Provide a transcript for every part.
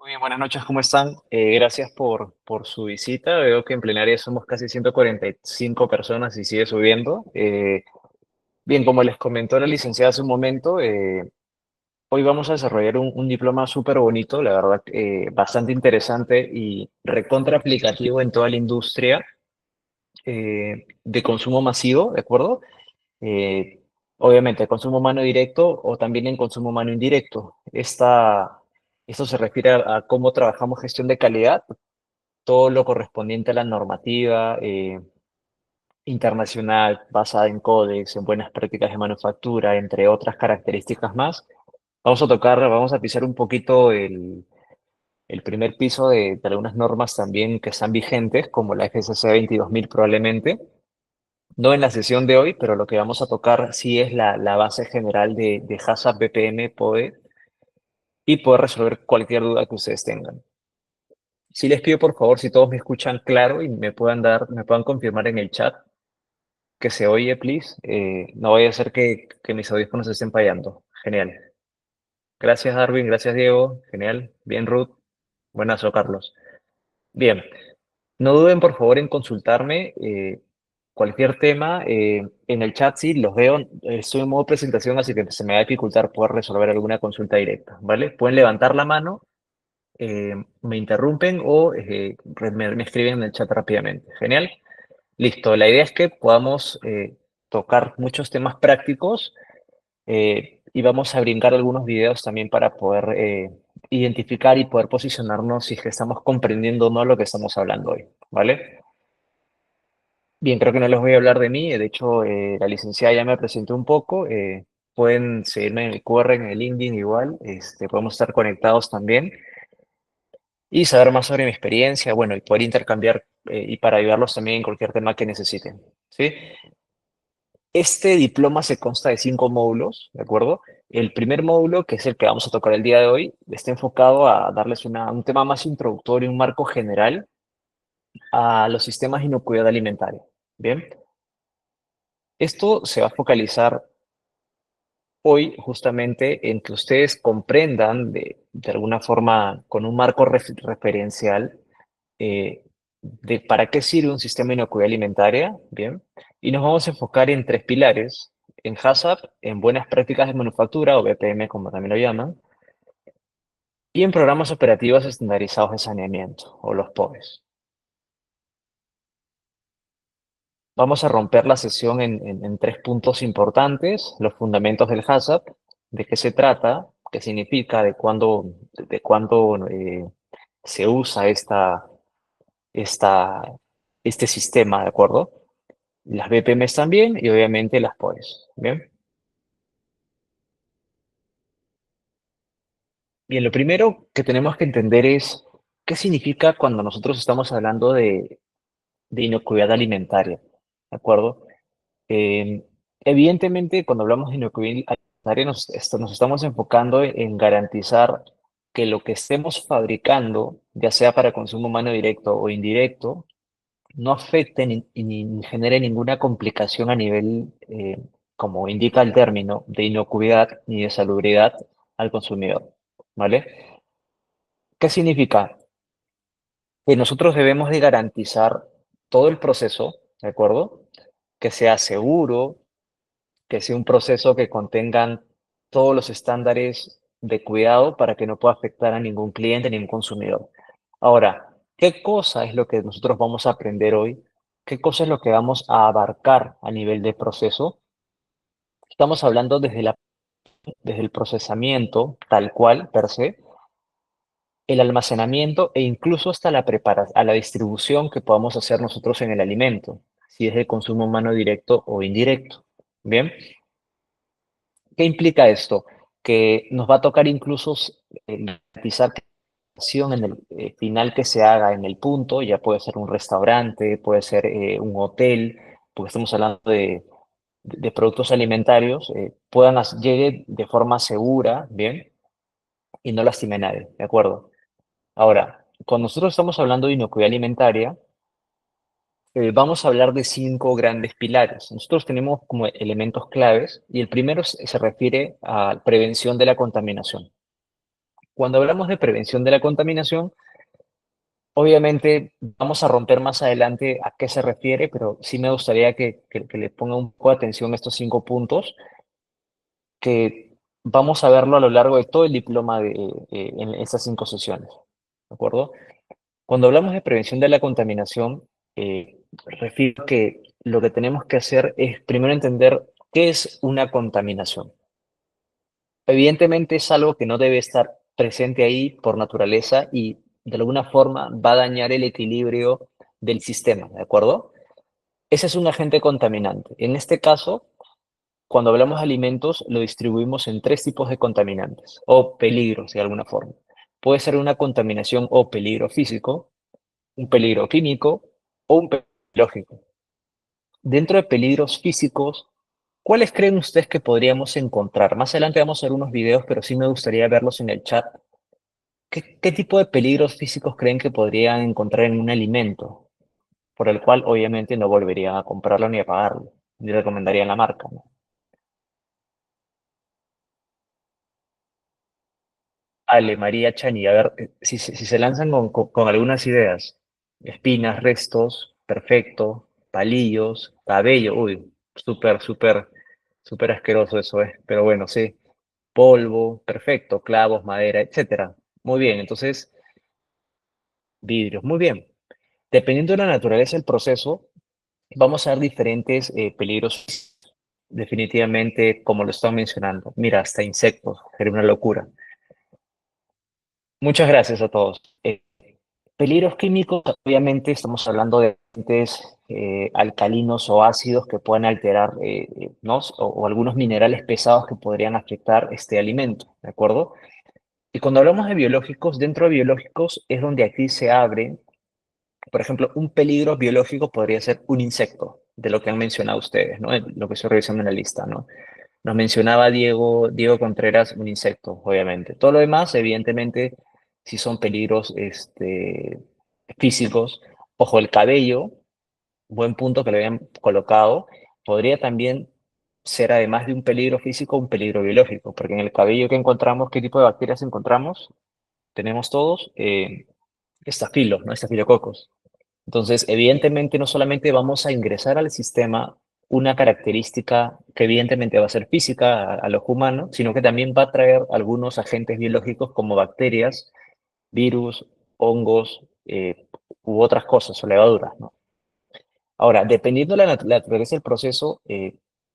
Muy bien, buenas noches, ¿cómo están? Gracias por su visita. Veo que en plenaria somos casi 145 personas y sigue subiendo. Bien, como les comentó la licenciada hace un momento, hoy vamos a desarrollar un diploma súper bonito, la verdad, bastante interesante y recontra aplicativo en toda la industria de consumo masivo, ¿de acuerdo? Eh, Obviamente, consumo humano directo o también en consumo humano indirecto. Esto se refiere a cómo trabajamos gestión de calidad, todo lo correspondiente a la normativa internacional basada en códex, en buenas prácticas de manufactura, entre otras características más. Vamos a pisar un poquito el primer piso de algunas normas también que están vigentes, como la FCC 22000 probablemente. No en la sesión de hoy, pero lo que vamos a tocar sí es la base general de HACCP, BPM, POE y poder resolver cualquier duda que ustedes tengan. Sí les pido por favor, si todos me escuchan claro y me puedan confirmar en el chat que se oye, please. No vaya a ser que mis audífonos estén fallando. Genial. Gracias, Darwin. Gracias, Diego. Genial. Bien, Ruth. Buenazo, Carlos. Bien. No duden, por favor, en consultarme cualquier tema. En el chat sí los veo. Estoy en modo presentación, así que se me va a dificultar poder resolver alguna consulta directa, ¿vale? Pueden levantar la mano, me interrumpen o me escriben en el chat rápidamente. Genial. Listo. La idea es que podamos tocar muchos temas prácticos y vamos a brincar algunos videos también para poder identificar y poder posicionarnos si es que estamos comprendiendo o no lo que estamos hablando hoy, ¿vale? Bien, creo que no les voy a hablar de mí. De hecho, la licenciada ya me presentó un poco. Pueden seguirme en el QR, en el LinkedIn igual. Podemos estar conectados también y saber más sobre mi experiencia, bueno, y poder intercambiar y para ayudarlos también en cualquier tema que necesiten, ¿sí? Este diploma se consta de 5 módulos, ¿de acuerdo? El primer módulo, que es el que vamos a tocar el día de hoy, está enfocado a darles un tema más introductorio, un marco general a los sistemas de inocuidad alimentaria. Bien, esto se va a focalizar hoy justamente en que ustedes comprendan de alguna forma con un marco referencial eh, de para qué sirve un sistema de inocuidad alimentaria, ¿bien? Y nos vamos a enfocar en tres pilares, en HACCP, en buenas prácticas de manufactura, o BPM como también lo llaman, y en programas operativos estandarizados de saneamiento, o los POEs. Vamos a romper la sesión en tres puntos importantes, los fundamentos del HACCP, de qué se trata, qué significa, de cuándo se usa esta, este sistema, ¿de acuerdo? Las BPMs también y obviamente las POEs. Bien. Bien, lo primero que tenemos que entender es qué significa cuando nosotros estamos hablando de inocuidad alimentaria. ¿De acuerdo? Eh, Evidentemente, cuando hablamos de inocuidad alimentaria, nos estamos enfocando en garantizar que lo que estemos fabricando, ya sea para consumo humano directo o indirecto, no afecte ni genere ninguna complicación a nivel, como indica el término, de inocuidad ni de salubridad al consumidor, ¿vale? ¿Qué significa? Que nosotros debemos de garantizar todo el proceso, ¿de acuerdo? Que sea seguro, que sea un proceso que contengan todos los estándares de cuidado para que no pueda afectar a ningún cliente, ningún consumidor. Ahora, ¿qué cosa es lo que nosotros vamos a aprender hoy? ¿Qué cosa es lo que vamos a abarcar a nivel de proceso? Estamos hablando desde el procesamiento, tal cual, per se, el almacenamiento e incluso hasta a la distribución que podamos hacer nosotros en el alimento, si es de consumo humano directo o indirecto. Bien, ¿qué implica esto? Que nos va a tocar incluso garantizar que la acción en el final que se haga en el punto, ya puede ser un restaurante, puede ser un hotel, porque estamos hablando de productos alimentarios, llegue de forma segura, ¿bien? Y no lastime a nadie, ¿de acuerdo? Ahora, cuando nosotros estamos hablando de inocuidad alimentaria, vamos a hablar de 5 grandes pilares. Nosotros tenemos como elementos claves y el primero se refiere a prevención de la contaminación. Cuando hablamos de prevención de la contaminación, obviamente vamos a romper más adelante a qué se refiere, pero sí me gustaría que le ponga un poco de atención a estos 5 puntos, que vamos a verlo a lo largo de todo el diploma en estas 5 sesiones. ¿De acuerdo? Cuando hablamos de prevención de la contaminación, refiero que lo que tenemos que hacer es primero entender qué es una contaminación. Evidentemente es algo que no debe estar presente ahí por naturaleza y de alguna forma va a dañar el equilibrio del sistema, ¿de acuerdo? Ese es un agente contaminante. En este caso, cuando hablamos de alimentos, lo distribuimos en 3 tipos de contaminantes o peligros de alguna forma. Puede ser una contaminación o peligro físico, un peligro químico o un peligro biológico. Dentro de peligros físicos, ¿cuáles creen ustedes que podríamos encontrar? Más adelante vamos a ver unos videos, pero sí me gustaría verlos en el chat. ¿Qué tipo de peligros físicos creen que podrían encontrar en un alimento? Por el cual obviamente no volverían a comprarlo ni a pagarlo, ni recomendarían la marca, ¿no? Ale, María, Chani, a ver, si se lanzan con algunas ideas. Espinas, restos, perfecto, palillos, cabello, uy, súper, súper, súper asqueroso eso es, pero bueno, sí. Polvo, perfecto, clavos, madera, etcétera. Muy bien, entonces, vidrios, muy bien. Dependiendo de la naturaleza del proceso, vamos a ver diferentes peligros, definitivamente, como lo están mencionando. Mira, hasta insectos, sería una locura. Muchas gracias a todos. Peligros químicos, obviamente estamos hablando de agentes alcalinos o ácidos que pueden alterar, ¿no? O algunos minerales pesados que podrían afectar este alimento, ¿de acuerdo? Y cuando hablamos de biológicos, dentro de biológicos es donde aquí se abre, por ejemplo, un peligro biológico podría ser un insecto, de lo que han mencionado ustedes, ¿no? Lo que estoy revisando en la lista, ¿no? Nos mencionaba Diego Contreras, un insecto, obviamente. Todo lo demás, evidentemente, si son peligros físicos. Ojo, el cabello, buen punto que le habían colocado, podría también ser, además de un peligro físico, un peligro biológico, porque en el cabello que encontramos, ¿qué tipo de bacterias encontramos? Tenemos todos estafilos, ¿no? Estafilococos. Entonces, evidentemente, no solamente vamos a ingresar al sistema una característica que evidentemente va a ser física al ojo humano, sino que también va a traer algunos agentes biológicos como bacterias, virus, hongos u otras cosas o levaduras, ¿no? Ahora, dependiendo de la naturaleza del proceso,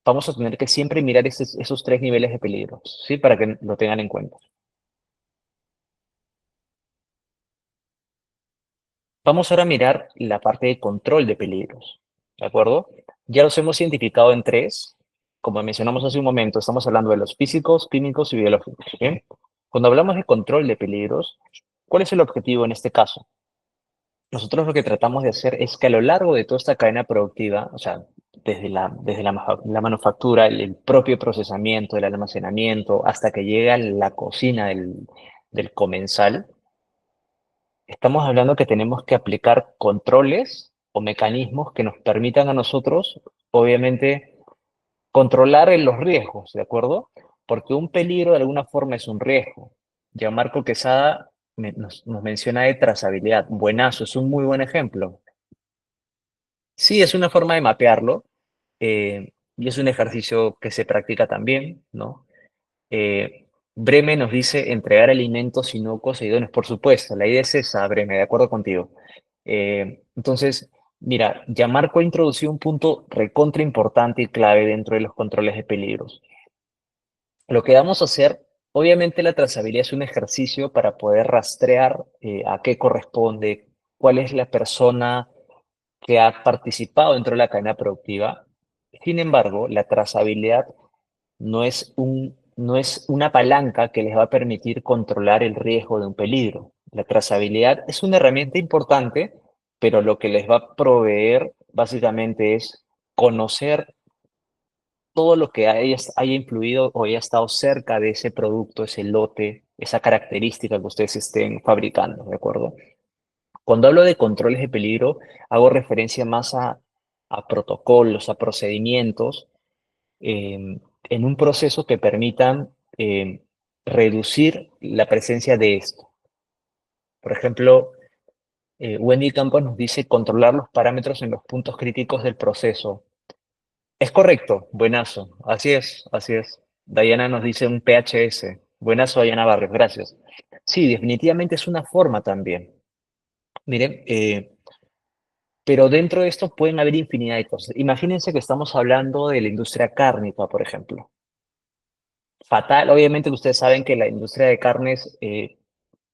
vamos a tener que siempre mirar esos 3 niveles de peligro, ¿sí? Para que lo tengan en cuenta. Vamos ahora a mirar la parte de control de peligros, ¿de acuerdo? Ya los hemos identificado en 3. Como mencionamos hace un momento, estamos hablando de los físicos, químicos y biológicos, ¿bien? Cuando hablamos de control de peligros, ¿cuál es el objetivo en este caso? Nosotros lo que tratamos de hacer es que a lo largo de toda esta cadena productiva, o sea, desde la manufactura, el propio procesamiento, el almacenamiento, hasta que llega a la cocina del comensal, estamos hablando que tenemos que aplicar controles o mecanismos que nos permitan a nosotros, obviamente, controlar los riesgos, ¿de acuerdo? Porque un peligro de alguna forma es un riesgo. Ya Marco Quesada nos menciona de trazabilidad. Buenazo, es un muy buen ejemplo. Sí, es una forma de mapearlo y es un ejercicio que se practica también, ¿no? Breme nos dice entregar alimentos inocuos e idóneos. Por supuesto, la idea es esa, Breme, de acuerdo contigo. Entonces, mira, ya Marco ha introducido un punto recontra importante y clave dentro de los controles de peligros. Lo que vamos a hacer, obviamente la trazabilidad es un ejercicio para poder rastrear a qué corresponde, cuál es la persona que ha participado dentro de la cadena productiva. Sin embargo, la trazabilidad no es una palanca que les va a permitir controlar el riesgo de un peligro. La trazabilidad es una herramienta importante, pero lo que les va a proveer básicamente es conocer todo lo que haya influido o haya estado cerca de ese producto, ese lote, esa característica que ustedes estén fabricando, ¿de acuerdo? Cuando hablo de controles de peligro, hago referencia más a protocolos, a procedimientos en un proceso que permitan reducir la presencia de esto. Por ejemplo, Wendy Campos nos dice controlar los parámetros en los puntos críticos del proceso. Es correcto, buenazo, así es, así es. Diana nos dice un PHS. Buenazo, Diana Barrios, gracias. Sí, definitivamente es una forma también. Miren, pero dentro de esto pueden haber infinidad de cosas. Imagínense que estamos hablando de la industria cárnica, por ejemplo. Fatal, obviamente ustedes saben que la industria de carnes,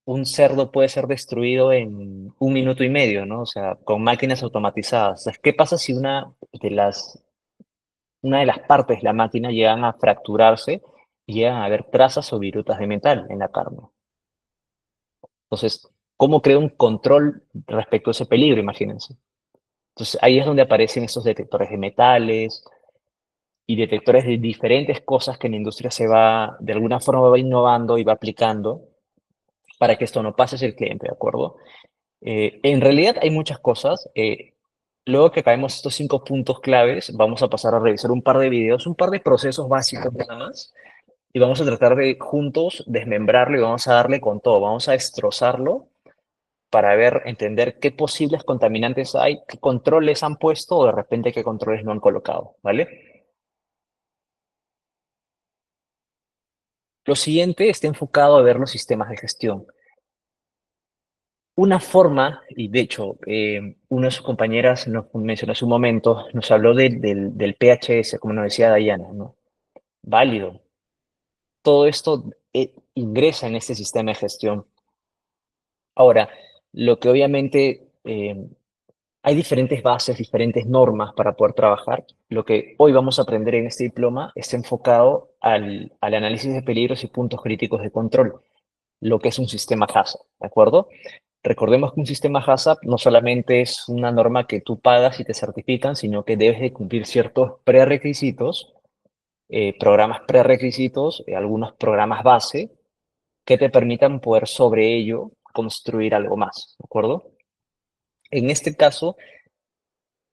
un cerdo puede ser destruido en 1 minuto y medio, ¿no? O sea, con máquinas automatizadas. O sea, ¿qué pasa si una de las partes de la máquina llegan a fracturarse y llegan a haber trazas o virutas de metal en la carne? Entonces, ¿cómo creo un control respecto a ese peligro? Imagínense. Entonces, ahí es donde aparecen esos detectores de metales y detectores de diferentes cosas que la industria se va, de alguna forma va innovando y va aplicando para que esto no pase hacia el cliente, ¿de acuerdo? En realidad hay muchas cosas. Luego que acabemos estos 5 puntos claves, vamos a pasar a revisar un par de videos, un par de procesos básicos nada más, y vamos a tratar de juntos desmembrarlo y vamos a darle con todo, vamos a destrozarlo para ver, entender qué posibles contaminantes hay, qué controles han puesto o de repente qué controles no han colocado, ¿vale? Lo siguiente está enfocado a ver los sistemas de gestión. Una forma, y de hecho, una de sus compañeras nos mencionó hace un momento, nos habló del PHS, como nos decía Dayana, ¿no? Válido. Todo esto ingresa en este sistema de gestión. Ahora, lo que obviamente hay diferentes bases, diferentes normas para poder trabajar. Lo que hoy vamos a aprender en este diploma está enfocado al análisis de peligros y puntos críticos de control, lo que es un sistema HACCP, ¿de acuerdo? Recordemos que un sistema HACCP no solamente es una norma que tú pagas y te certifican, sino que debes de cumplir ciertos prerequisitos, programas prerequisitos, algunos programas base, que te permitan poder sobre ello construir algo más, ¿de acuerdo? En este caso,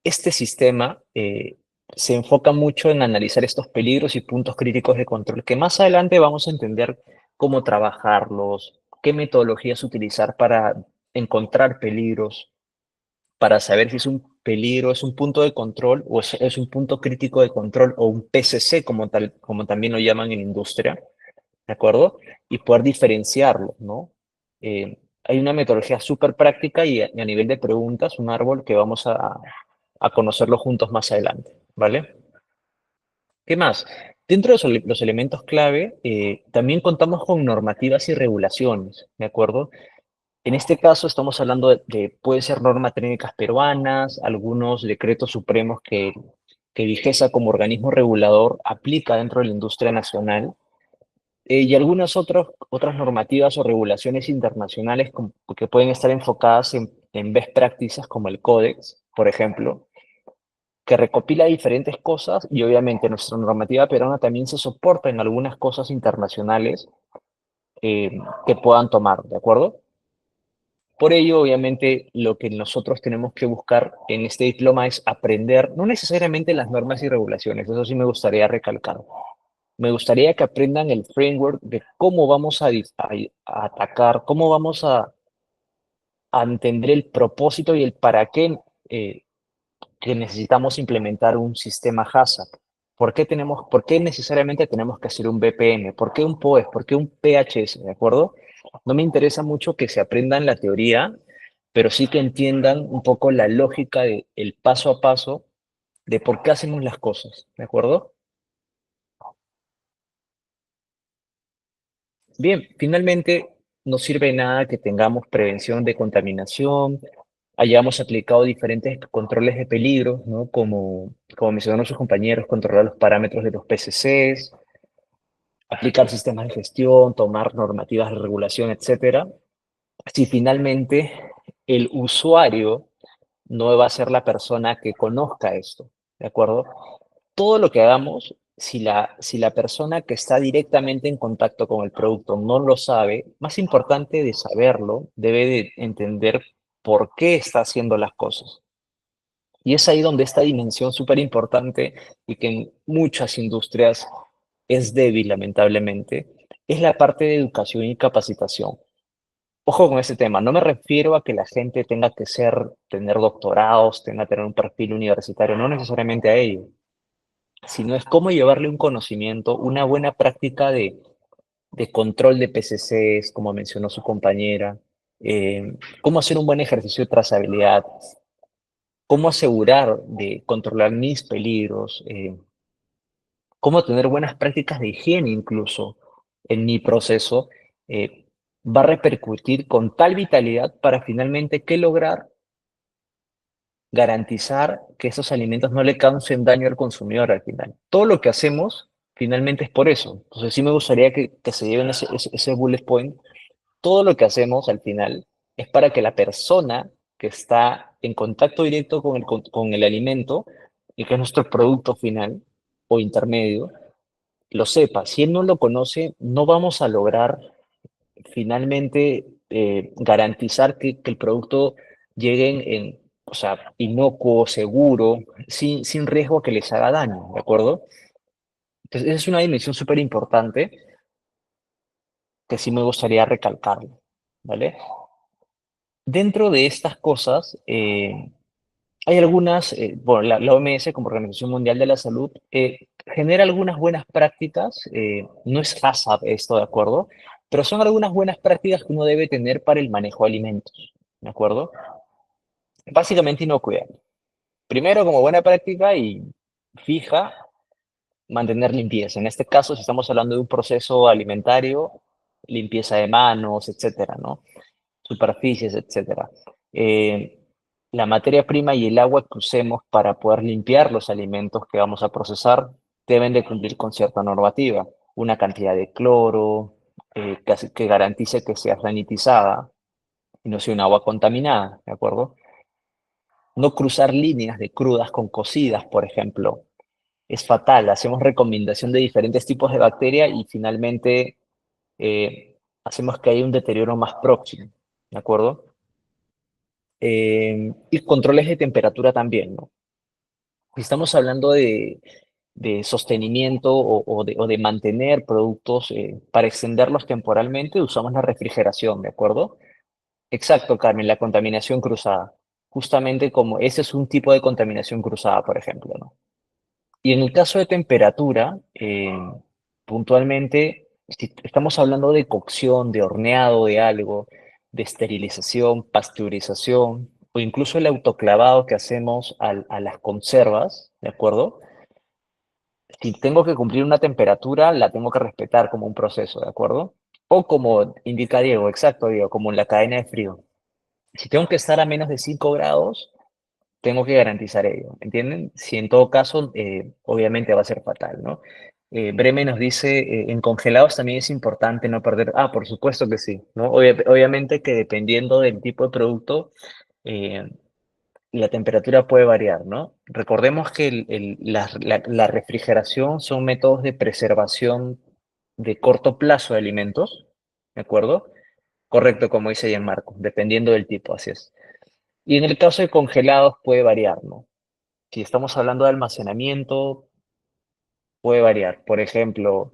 este sistema se enfoca mucho en analizar estos peligros y puntos críticos de control, que más adelante vamos a entender cómo trabajarlos, qué metodologías utilizar para encontrar peligros, para saber si es un peligro, es un punto de control o es un punto crítico de control o un PCC, como, tal, como también lo llaman en industria, ¿de acuerdo? Y poder diferenciarlo, ¿no? Hay una metodología súper práctica y a nivel de preguntas, un árbol que vamos a conocerlo juntos más adelante, ¿vale? ¿Qué más? Dentro de los elementos clave, también contamos con normativas y regulaciones, ¿de acuerdo? En este caso estamos hablando puede ser normas técnicas peruanas, algunos decretos supremos que Vigesa como organismo regulador aplica dentro de la industria nacional, y algunas otras normativas o regulaciones internacionales que pueden estar enfocadas en best practices como el Códex, por ejemplo, que recopila diferentes cosas y obviamente nuestra normativa peruana también se soporta en algunas cosas internacionales eh, que puedan tomar, ¿de acuerdo? Por ello, obviamente, lo que nosotros tenemos que buscar en este diploma es aprender, no necesariamente las normas y regulaciones, eso sí me gustaría recalcar. Me gustaría que aprendan el framework de cómo vamos a atacar, cómo vamos a entender el propósito y el para qué que necesitamos implementar un sistema HACCP. ¿Por qué necesariamente tenemos que hacer un BPM? ¿Por qué un POES? ¿Por qué un PHS? ¿De acuerdo? No me interesa mucho que se aprendan la teoría, pero sí que entiendan un poco la lógica de el paso a paso de por qué hacemos las cosas, ¿de acuerdo? Bien, finalmente no sirve de nada que tengamos prevención de contaminación, hayamos aplicado diferentes controles de peligro, ¿no? Como mencionaron sus compañeros, controlar los parámetros de los PCCs, aplicar sistemas de gestión, tomar normativas de regulación, etcétera. Si finalmente el usuario no va a ser la persona que conozca esto, ¿de acuerdo? Todo lo que hagamos, si la persona que está directamente en contacto con el producto no lo sabe, más importante de saberlo, debe de entender por qué está haciendo las cosas. Y es ahí donde esta dimensión súper importante y que en muchas industrias es débil, lamentablemente, es la parte de educación y capacitación. Ojo con ese tema, no me refiero a que la gente tenga que tener doctorados, tenga que tener un perfil universitario, no necesariamente a ello, sino es cómo llevarle un conocimiento, una buena práctica de control de PCCs, como mencionó su compañera, cómo hacer un buen ejercicio de trazabilidad, cómo asegurar de controlar mis peligros, cómo tener buenas prácticas de higiene incluso en mi proceso, va a repercutir con tal vitalidad para finalmente qué lograr, garantizar que esos alimentos no le causen daño al consumidor al final. Todo lo que hacemos finalmente es por eso. Entonces sí me gustaría que se lleven ese bullet point. Todo lo que hacemos al final es para que la persona que está en contacto directo con el alimento y que es nuestro producto final o intermedio, lo sepa. Si él no lo conoce, no vamos a lograr finalmente garantizar que el producto llegue o sea, inocuo, seguro, sin riesgo a que les haga daño, ¿de acuerdo? Entonces, esa es una dimensión súper importante que sí me gustaría recalcarlo, ¿vale? Dentro de estas cosas, hay algunas, bueno, la OMS como Organización Mundial de la Salud genera algunas buenas prácticas, no es HACCP esto, ¿de acuerdo? Pero son algunas buenas prácticas que uno debe tener para el manejo de alimentos, ¿de acuerdo? Básicamente inocuidad. Primero, como buena práctica y fija, mantener limpieza. En este caso, si estamos hablando de un proceso alimentario, limpieza de manos, etcétera, ¿no? Superficies, etcétera. Eh, la materia prima y el agua que usemos para poder limpiar los alimentos que vamos a procesar deben de cumplir con cierta normativa, una cantidad de cloro que garantice que sea sanitizada y no sea un agua contaminada, ¿de acuerdo? No cruzar líneas de crudas con cocidas, por ejemplo, es fatal. Hacemos recomendación de diferentes tipos de bacteria y finalmente hacemos que haya un deterioro más próximo, ¿de acuerdo? Y controles de temperatura también, ¿no? Si estamos hablando de sostenimiento o de mantener productos para extenderlos temporalmente, usamos la refrigeración, ¿de acuerdo? Exacto, Carmen, la contaminación cruzada. Justamente como ese es un tipo de contaminación cruzada, por ejemplo, ¿no? Y en el caso de temperatura, puntualmente, si estamos hablando de cocción, de horneado de algo, de esterilización, pasteurización, o incluso el autoclavado que hacemos a las conservas, ¿de acuerdo? Si tengo que cumplir una temperatura, la tengo que respetar como un proceso, ¿de acuerdo? O como indica Diego, exacto, Diego, como en la cadena de frío. Si tengo que estar a menos de 5 grados, tengo que garantizar ello, ¿entienden? Si en todo caso, obviamente va a ser fatal, ¿no? Breme nos dice, en congelados también es importante no perder, por supuesto que sí, ¿no? Obviamente que dependiendo del tipo de producto, eh, la temperatura puede variar, ¿no? Recordemos que la refrigeración son métodos de preservación de corto plazo de alimentos, ¿de acuerdo? Correcto, como dice Gianmarco, dependiendo del tipo, así es. Y en el caso de congelados puede variar, ¿no? Si estamos hablando de almacenamiento, puede variar. Por ejemplo,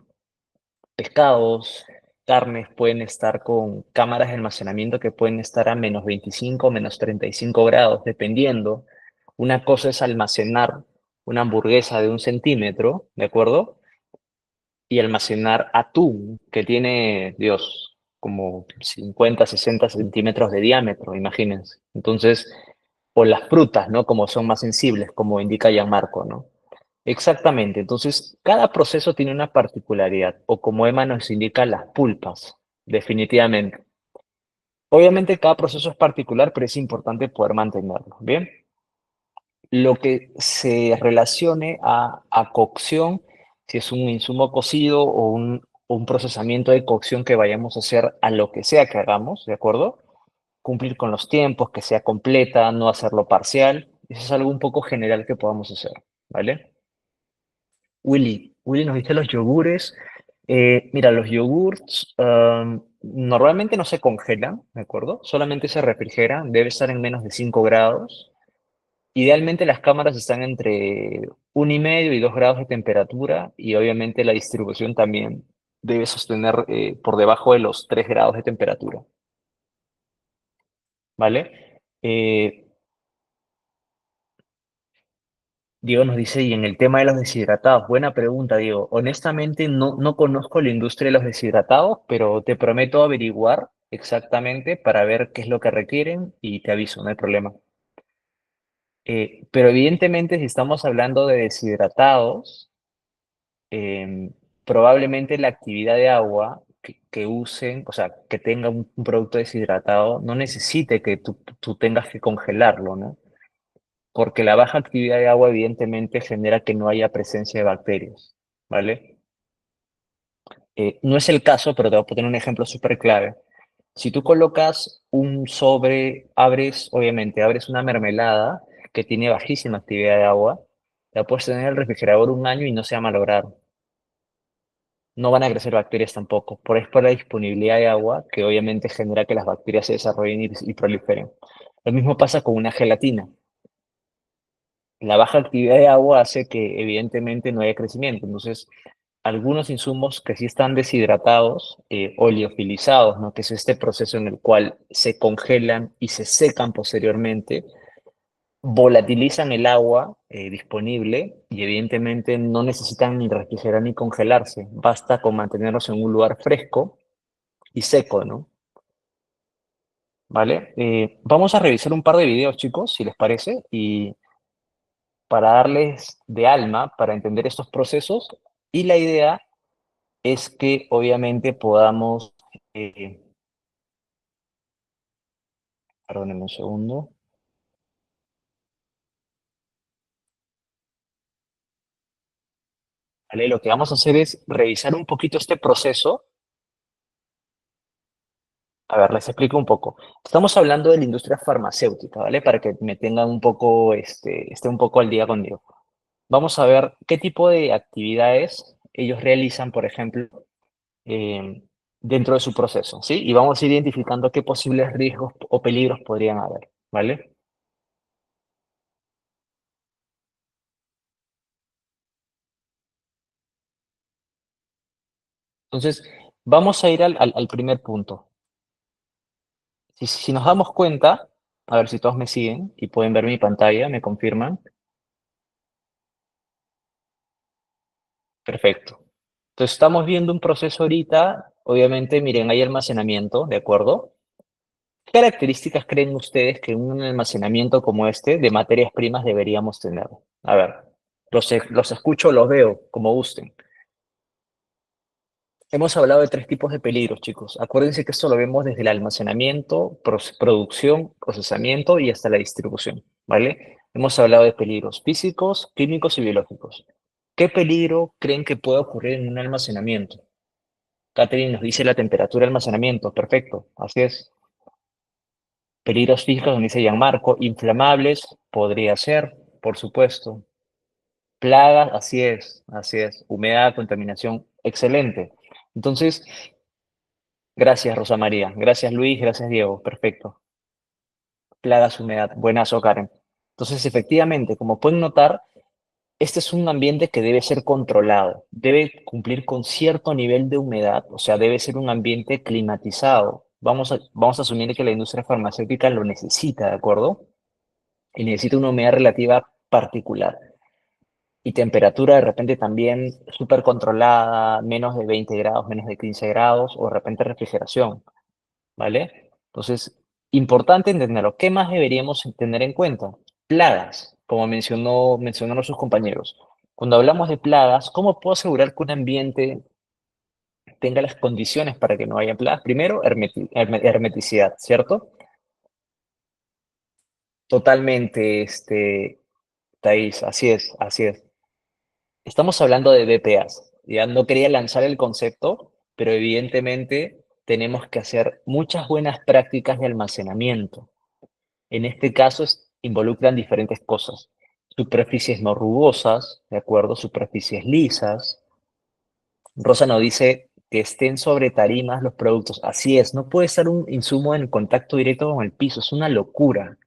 pescados, carnes pueden estar con cámaras de almacenamiento que pueden estar a menos 25, menos 35 grados, dependiendo. Una cosa es almacenar una hamburguesa de 1 centímetro, ¿de acuerdo? Y almacenar atún, que tiene, Dios, como 50, 60 centímetros de diámetro, imagínense. Entonces, o las frutas, ¿no? Como son más sensibles, como indica Gianmarco, ¿no? Exactamente, entonces cada proceso tiene una particularidad, o como Emma nos indica, las pulpas, definitivamente. Obviamente cada proceso es particular, pero es importante poder mantenerlo, ¿bien? Lo que se relacione a cocción, si es un insumo cocido o un procesamiento de cocción que vayamos a hacer a lo que sea que hagamos, ¿de acuerdo? Cumplir con los tiempos, que sea completa, no hacerlo parcial, eso es algo un poco general que podamos hacer, ¿vale? Willy nos dice los yogures. Mira, los yogurts normalmente no se congelan, ¿de acuerdo? Solamente se refrigeran, debe estar en menos de 5 grados. Idealmente las cámaras están entre 1,5 y 2 grados de temperatura y obviamente la distribución también debe sostener por debajo de los 3 grados de temperatura, ¿vale? Diego nos dice, y en el tema de los deshidratados, buena pregunta, Diego. Honestamente, no conozco la industria de los deshidratados, pero te prometo averiguar exactamente para ver qué es lo que requieren y te aviso, no hay problema. Pero evidentemente, si estamos hablando de deshidratados, em, probablemente la actividad de agua que usen, o sea, que tenga un producto deshidratado, no necesite que tú tengas que congelarlo, ¿no? Porque la baja actividad de agua evidentemente genera que no haya presencia de bacterias, ¿vale? No es el caso, pero te voy a poner un ejemplo súper clave. Si tú colocas un sobre, obviamente, abres una mermelada que tiene bajísima actividad de agua, la puedes tener en el refrigerador un año y no se va a malograr. No van a crecer bacterias tampoco, es por la disponibilidad de agua que obviamente genera que las bacterias se desarrollen y proliferen. Lo mismo pasa con una gelatina. La baja actividad de agua hace que evidentemente no haya crecimiento. Entonces, algunos insumos que sí están deshidratados, oleofilizados, ¿no? Que es este proceso en el cual se congelan y se secan posteriormente, volatilizan el agua disponible y evidentemente no necesitan ni refrigerar ni congelarse. Basta con mantenerlos en un lugar fresco y seco, ¿no? ¿Vale? Vamos a revisar un par de videos, chicos, si les parece, y para darles de alma, para entender estos procesos. Y la idea es que obviamente podamos, eh, perdónenme un segundo, ¿vale? Lo que vamos a hacer es revisar un poquito este proceso. A ver, les explico un poco. Estamos hablando de la industria farmacéutica, ¿vale? Para que me tengan un poco, esté un poco al día conmigo. Vamos a ver qué tipo de actividades ellos realizan, por ejemplo, eh, dentro de su proceso, ¿sí? Y vamos a ir identificando qué posibles riesgos o peligros podrían haber, ¿vale? Entonces, vamos a ir al primer punto. Si nos damos cuenta, a ver si todos me siguen y pueden ver mi pantalla, me confirman. Perfecto. Entonces, estamos viendo un proceso ahorita, obviamente, miren, hay almacenamiento, ¿de acuerdo? ¿Qué características creen ustedes que un almacenamiento como este de materias primas deberíamos tener? A ver, los escucho, los veo, como gusten. Hemos hablado de tres tipos de peligros, chicos. Acuérdense que esto lo vemos desde el almacenamiento, producción, procesamiento y hasta la distribución, ¿vale? Hemos hablado de peligros físicos, químicos y biológicos. ¿Qué peligro creen que puede ocurrir en un almacenamiento? Catherine nos dice la temperatura de almacenamiento. Perfecto, así es. Peligros físicos, nos dice Gianmarco. Inflamables, podría ser, por supuesto. Plagas, así es, así es. Humedad, contaminación, excelente. Entonces, gracias, Rosa María. Gracias, Luis. Gracias, Diego. Perfecto. Plagas, humedad. Buenazo, Karen. Entonces, efectivamente, como pueden notar, este es un ambiente que debe ser controlado. Debe cumplir con cierto nivel de humedad, o sea, debe ser un ambiente climatizado. Vamos a asumir que la industria farmacéutica lo necesita, ¿de acuerdo? Y necesita una humedad relativa particular. Y temperatura de repente también súper controlada, menos de 20 grados, menos de 15 grados, o de repente refrigeración. ¿Vale? Entonces, importante entenderlo. ¿Qué más deberíamos tener en cuenta? Plagas, como mencionaron sus compañeros. Cuando hablamos de plagas, ¿cómo puedo asegurar que un ambiente tenga las condiciones para que no haya plagas? Primero, hermeticidad, ¿cierto? Totalmente, Thais, así es, así es. Estamos hablando de BPAs. Ya no quería lanzar el concepto, pero evidentemente tenemos que hacer muchas buenas prácticas de almacenamiento. En este caso involucran diferentes cosas. Superficies no rugosas, ¿de acuerdo? Superficies lisas. Rosa nos dice que estén sobre tarimas los productos. Así es, no puede estar un insumo en contacto directo con el piso, es una locura.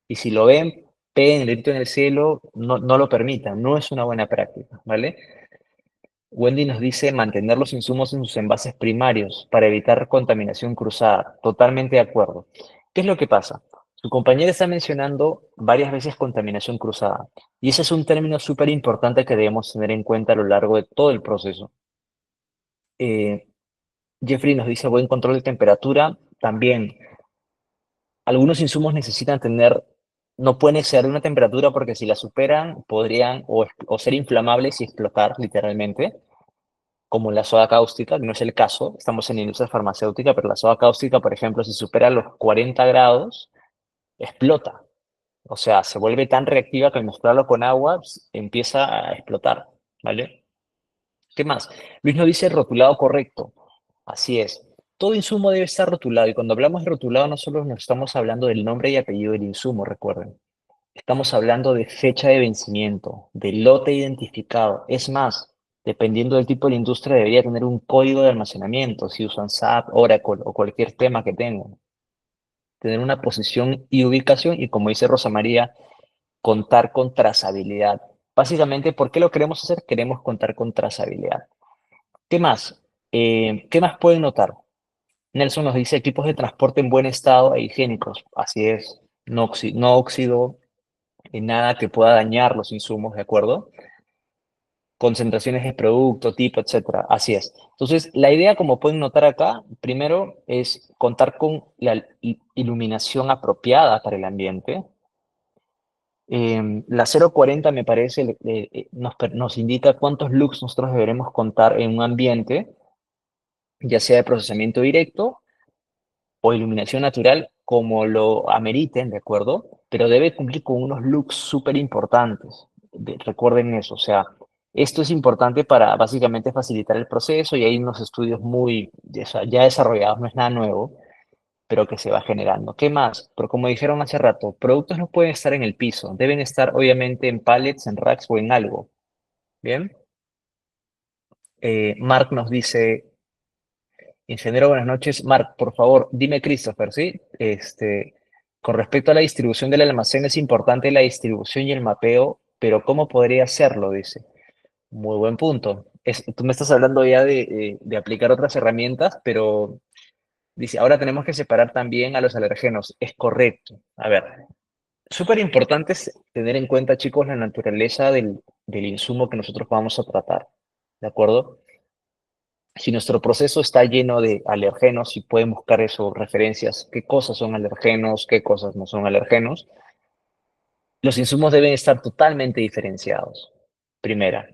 Y si lo ven, peguen el grito en el cielo, no lo permitan, no es una buena práctica, ¿vale? Wendy nos dice mantener los insumos en sus envases primarios para evitar contaminación cruzada. Totalmente de acuerdo. ¿Qué es lo que pasa? Su compañera está mencionando varias veces contaminación cruzada, y ese es un término súper importante que debemos tener en cuenta a lo largo de todo el proceso. Eh, Jeffrey nos dice buen control de temperatura. También, algunos insumos necesitan tener, no pueden exceder una temperatura porque si la superan podrían o ser inflamables y explotar literalmente, como la soda cáustica, que no es el caso, estamos en la industria farmacéutica, pero la soda cáustica, por ejemplo, si supera los 40 grados, explota. O sea, se vuelve tan reactiva que al mezclarlo con agua empieza a explotar, ¿vale? ¿Qué más? Luis nos dice rotulado correcto. Así es. Todo insumo debe estar rotulado y cuando hablamos de rotulado no solo nos estamos hablando del nombre y apellido del insumo, recuerden. Estamos hablando de fecha de vencimiento, de lote identificado. Es más, dependiendo del tipo de la industria, debería tener un código de almacenamiento, si usan SAP, Oracle o cualquier tema que tengan. Tener una posición y ubicación y, como dice Rosa María, contar con trazabilidad. Básicamente, ¿por qué lo queremos hacer? Queremos contar con trazabilidad. ¿Qué más? ¿Qué más pueden notar? Nelson nos dice equipos de transporte en buen estado e higiénicos. Así es, no óxido, nada que pueda dañar los insumos, ¿de acuerdo? Concentraciones de producto, tipo, etcétera. Así es. Entonces, la idea, como pueden notar acá, primero es contar con la iluminación apropiada para el ambiente. La 040 me parece nos indica cuántos lux nosotros deberemos contar en un ambiente, ya sea de procesamiento directo o iluminación natural, como lo ameriten, ¿de acuerdo? Pero debe cumplir con unos looks súper importantes. Recuerden eso, o sea, esto es importante para básicamente facilitar el proceso y hay unos estudios muy ya desarrollados, no es nada nuevo, pero que se va generando. ¿Qué más? Pero como dijeron hace rato, productos no pueden estar en el piso, deben estar obviamente en pallets, en racks o en algo. ¿Bien? Mark nos dice, ingeniero, buenas noches. Mark, por favor, dime Christopher, ¿sí? Con respecto a la distribución del almacén, es importante la distribución y el mapeo, pero ¿cómo podría hacerlo? Dice. Muy buen punto. Tú me estás hablando ya de aplicar otras herramientas, pero dice, ahora tenemos que separar también a los alergenos. Es correcto. A ver, súper importante es tener en cuenta, chicos, la naturaleza del insumo que nosotros vamos a tratar. ¿De acuerdo? Si nuestro proceso está lleno de alergenos, si pueden buscar eso, referencias, qué cosas son alergenos, qué cosas no son alergenos, los insumos deben estar totalmente diferenciados. Primera,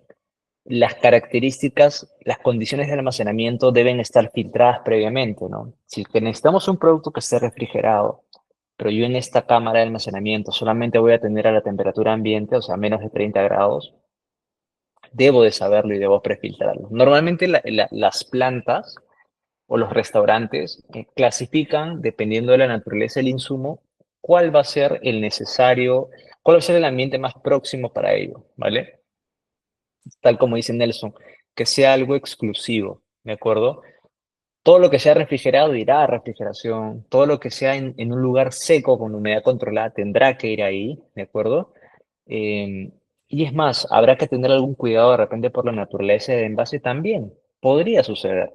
las características, las condiciones de almacenamiento deben estar filtradas previamente, ¿no? Si que necesitamos un producto que esté refrigerado, pero yo en esta cámara de almacenamiento solamente voy a tener a la temperatura ambiente, o sea, menos de 30 grados, debo de saberlo y debo prefiltrarlo. Normalmente las plantas o los restaurantes clasifican, dependiendo de la naturaleza del insumo, cuál va a ser el necesario, cuál va a ser el ambiente más próximo para ello, ¿vale? Tal como dice Nelson, que sea algo exclusivo, ¿de acuerdo? Todo lo que sea refrigerado irá a refrigeración, todo lo que sea en un lugar seco con humedad controlada tendrá que ir ahí, ¿de acuerdo? Eh, y es más, habrá que tener algún cuidado de repente por la naturaleza del envase también. Podría suceder,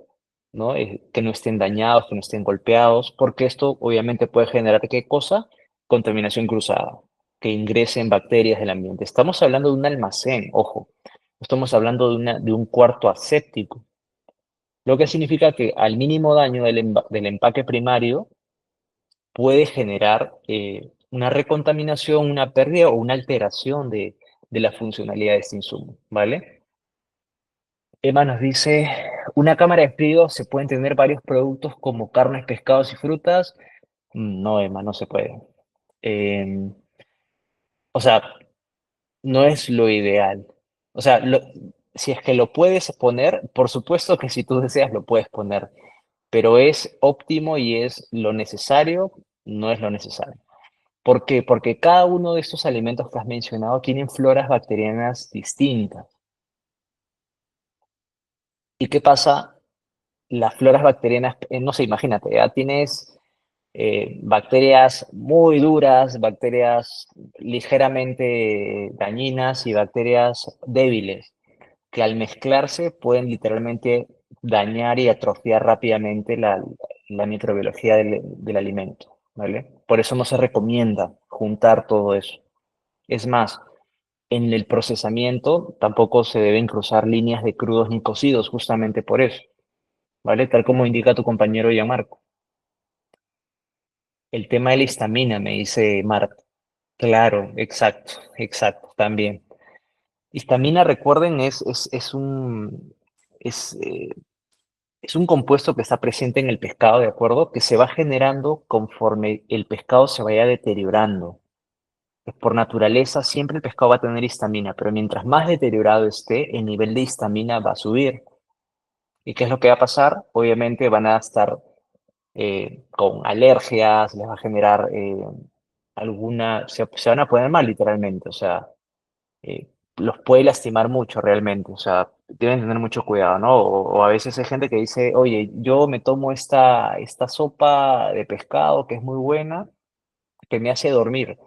¿no? Que no estén dañados, que no estén golpeados, porque esto obviamente puede generar ¿qué cosa? Contaminación cruzada, que ingresen bacterias del ambiente. Estamos hablando de un almacén, ojo, no estamos hablando de un cuarto aséptico, lo que significa que al mínimo daño del empaque primario puede generar una recontaminación, una pérdida o una alteración de la funcionalidad de este insumo, ¿vale? Emma nos dice, una cámara de frío se pueden tener varios productos como carnes, pescados y frutas. No, Emma, no se puede. Eh, o sea, no es lo ideal. O sea, si es que lo puedes poner, por supuesto que si tú deseas lo puedes poner, pero es óptimo y es lo necesario, no es lo necesario. ¿Por qué? Porque cada uno de estos alimentos que has mencionado tienen floras bacterianas distintas. ¿Y qué pasa? Las floras bacterianas, no sé, imagínate, ya tienes bacterias muy duras, bacterias ligeramente dañinas y bacterias débiles. que al mezclarse pueden literalmente dañar y atrofiar rápidamente la microbiología del alimento, ¿vale? Por eso no se recomienda juntar todo eso. Es más, en el procesamiento tampoco se deben cruzar líneas de crudos ni cocidos, justamente por eso, ¿vale? Tal como indica tu compañero Gianmarco. El tema de la histamina, me dice Marta. Claro, exacto, exacto, también. Histamina, recuerden, es, eh, es un compuesto que está presente en el pescado, ¿de acuerdo? Que se va generando conforme el pescado se vaya deteriorando. Pues por naturaleza, siempre el pescado va a tener histamina, pero mientras más deteriorado esté, el nivel de histamina va a subir. ¿Y qué es lo que va a pasar? Obviamente van a estar con alergias, les va a generar se van a poner mal literalmente, o sea, los puede lastimar mucho realmente, o sea, deben tener mucho cuidado, ¿no? O a veces hay gente que dice, oye, yo me tomo esta sopa de pescado que es muy buena, que me hace dormir.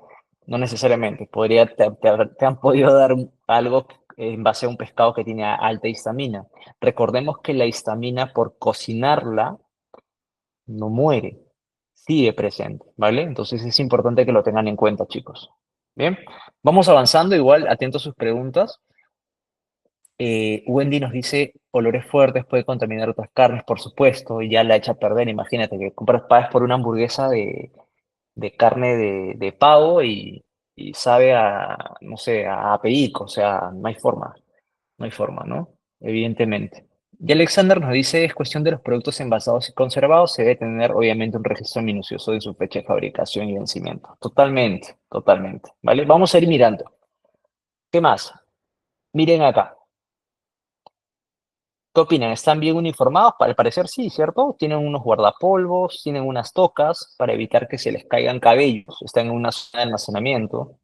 No necesariamente, te han podido dar algo en base a un pescado que tiene alta histamina. Recordemos que la histamina por cocinarla no muere, sigue presente, ¿vale? Entonces es importante que lo tengan en cuenta, chicos. Bien, vamos avanzando, igual atento a sus preguntas. Wendy nos dice, olores fuertes puede contaminar otras carnes, por supuesto, y ya la echa a perder. Imagínate que pagas por una hamburguesa de carne de pavo y sabe a, no sé, a apellico, o sea, no hay forma, ¿no? Evidentemente. Y Alexander nos dice, es cuestión de los productos envasados y conservados, se debe tener obviamente un registro minucioso de su fecha de fabricación y vencimiento. Totalmente, totalmente, ¿vale? Vamos a ir mirando. ¿Qué más? Miren acá. ¿Qué opinan? ¿Están bien uniformados? Al parecer sí, ¿cierto? Tienen unos guardapolvos, tienen unas tocas para evitar que se les caigan cabellos, están en una zona de almacenamiento.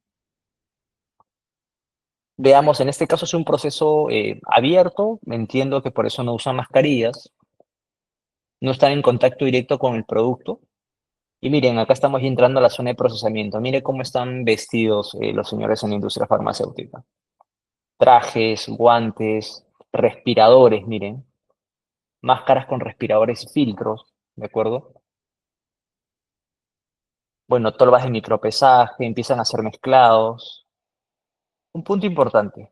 Veamos, en este caso es un proceso abierto, entiendo que por eso no usan mascarillas, no están en contacto directo con el producto. Y miren, acá estamos ya entrando a la zona de procesamiento. Miren cómo están vestidos los señores en la industria farmacéutica. Trajes, guantes, respiradores, miren, máscaras con respiradores y filtros, ¿de acuerdo? Bueno, tolvas de micropesaje, empiezan a ser mezclados. Un punto importante,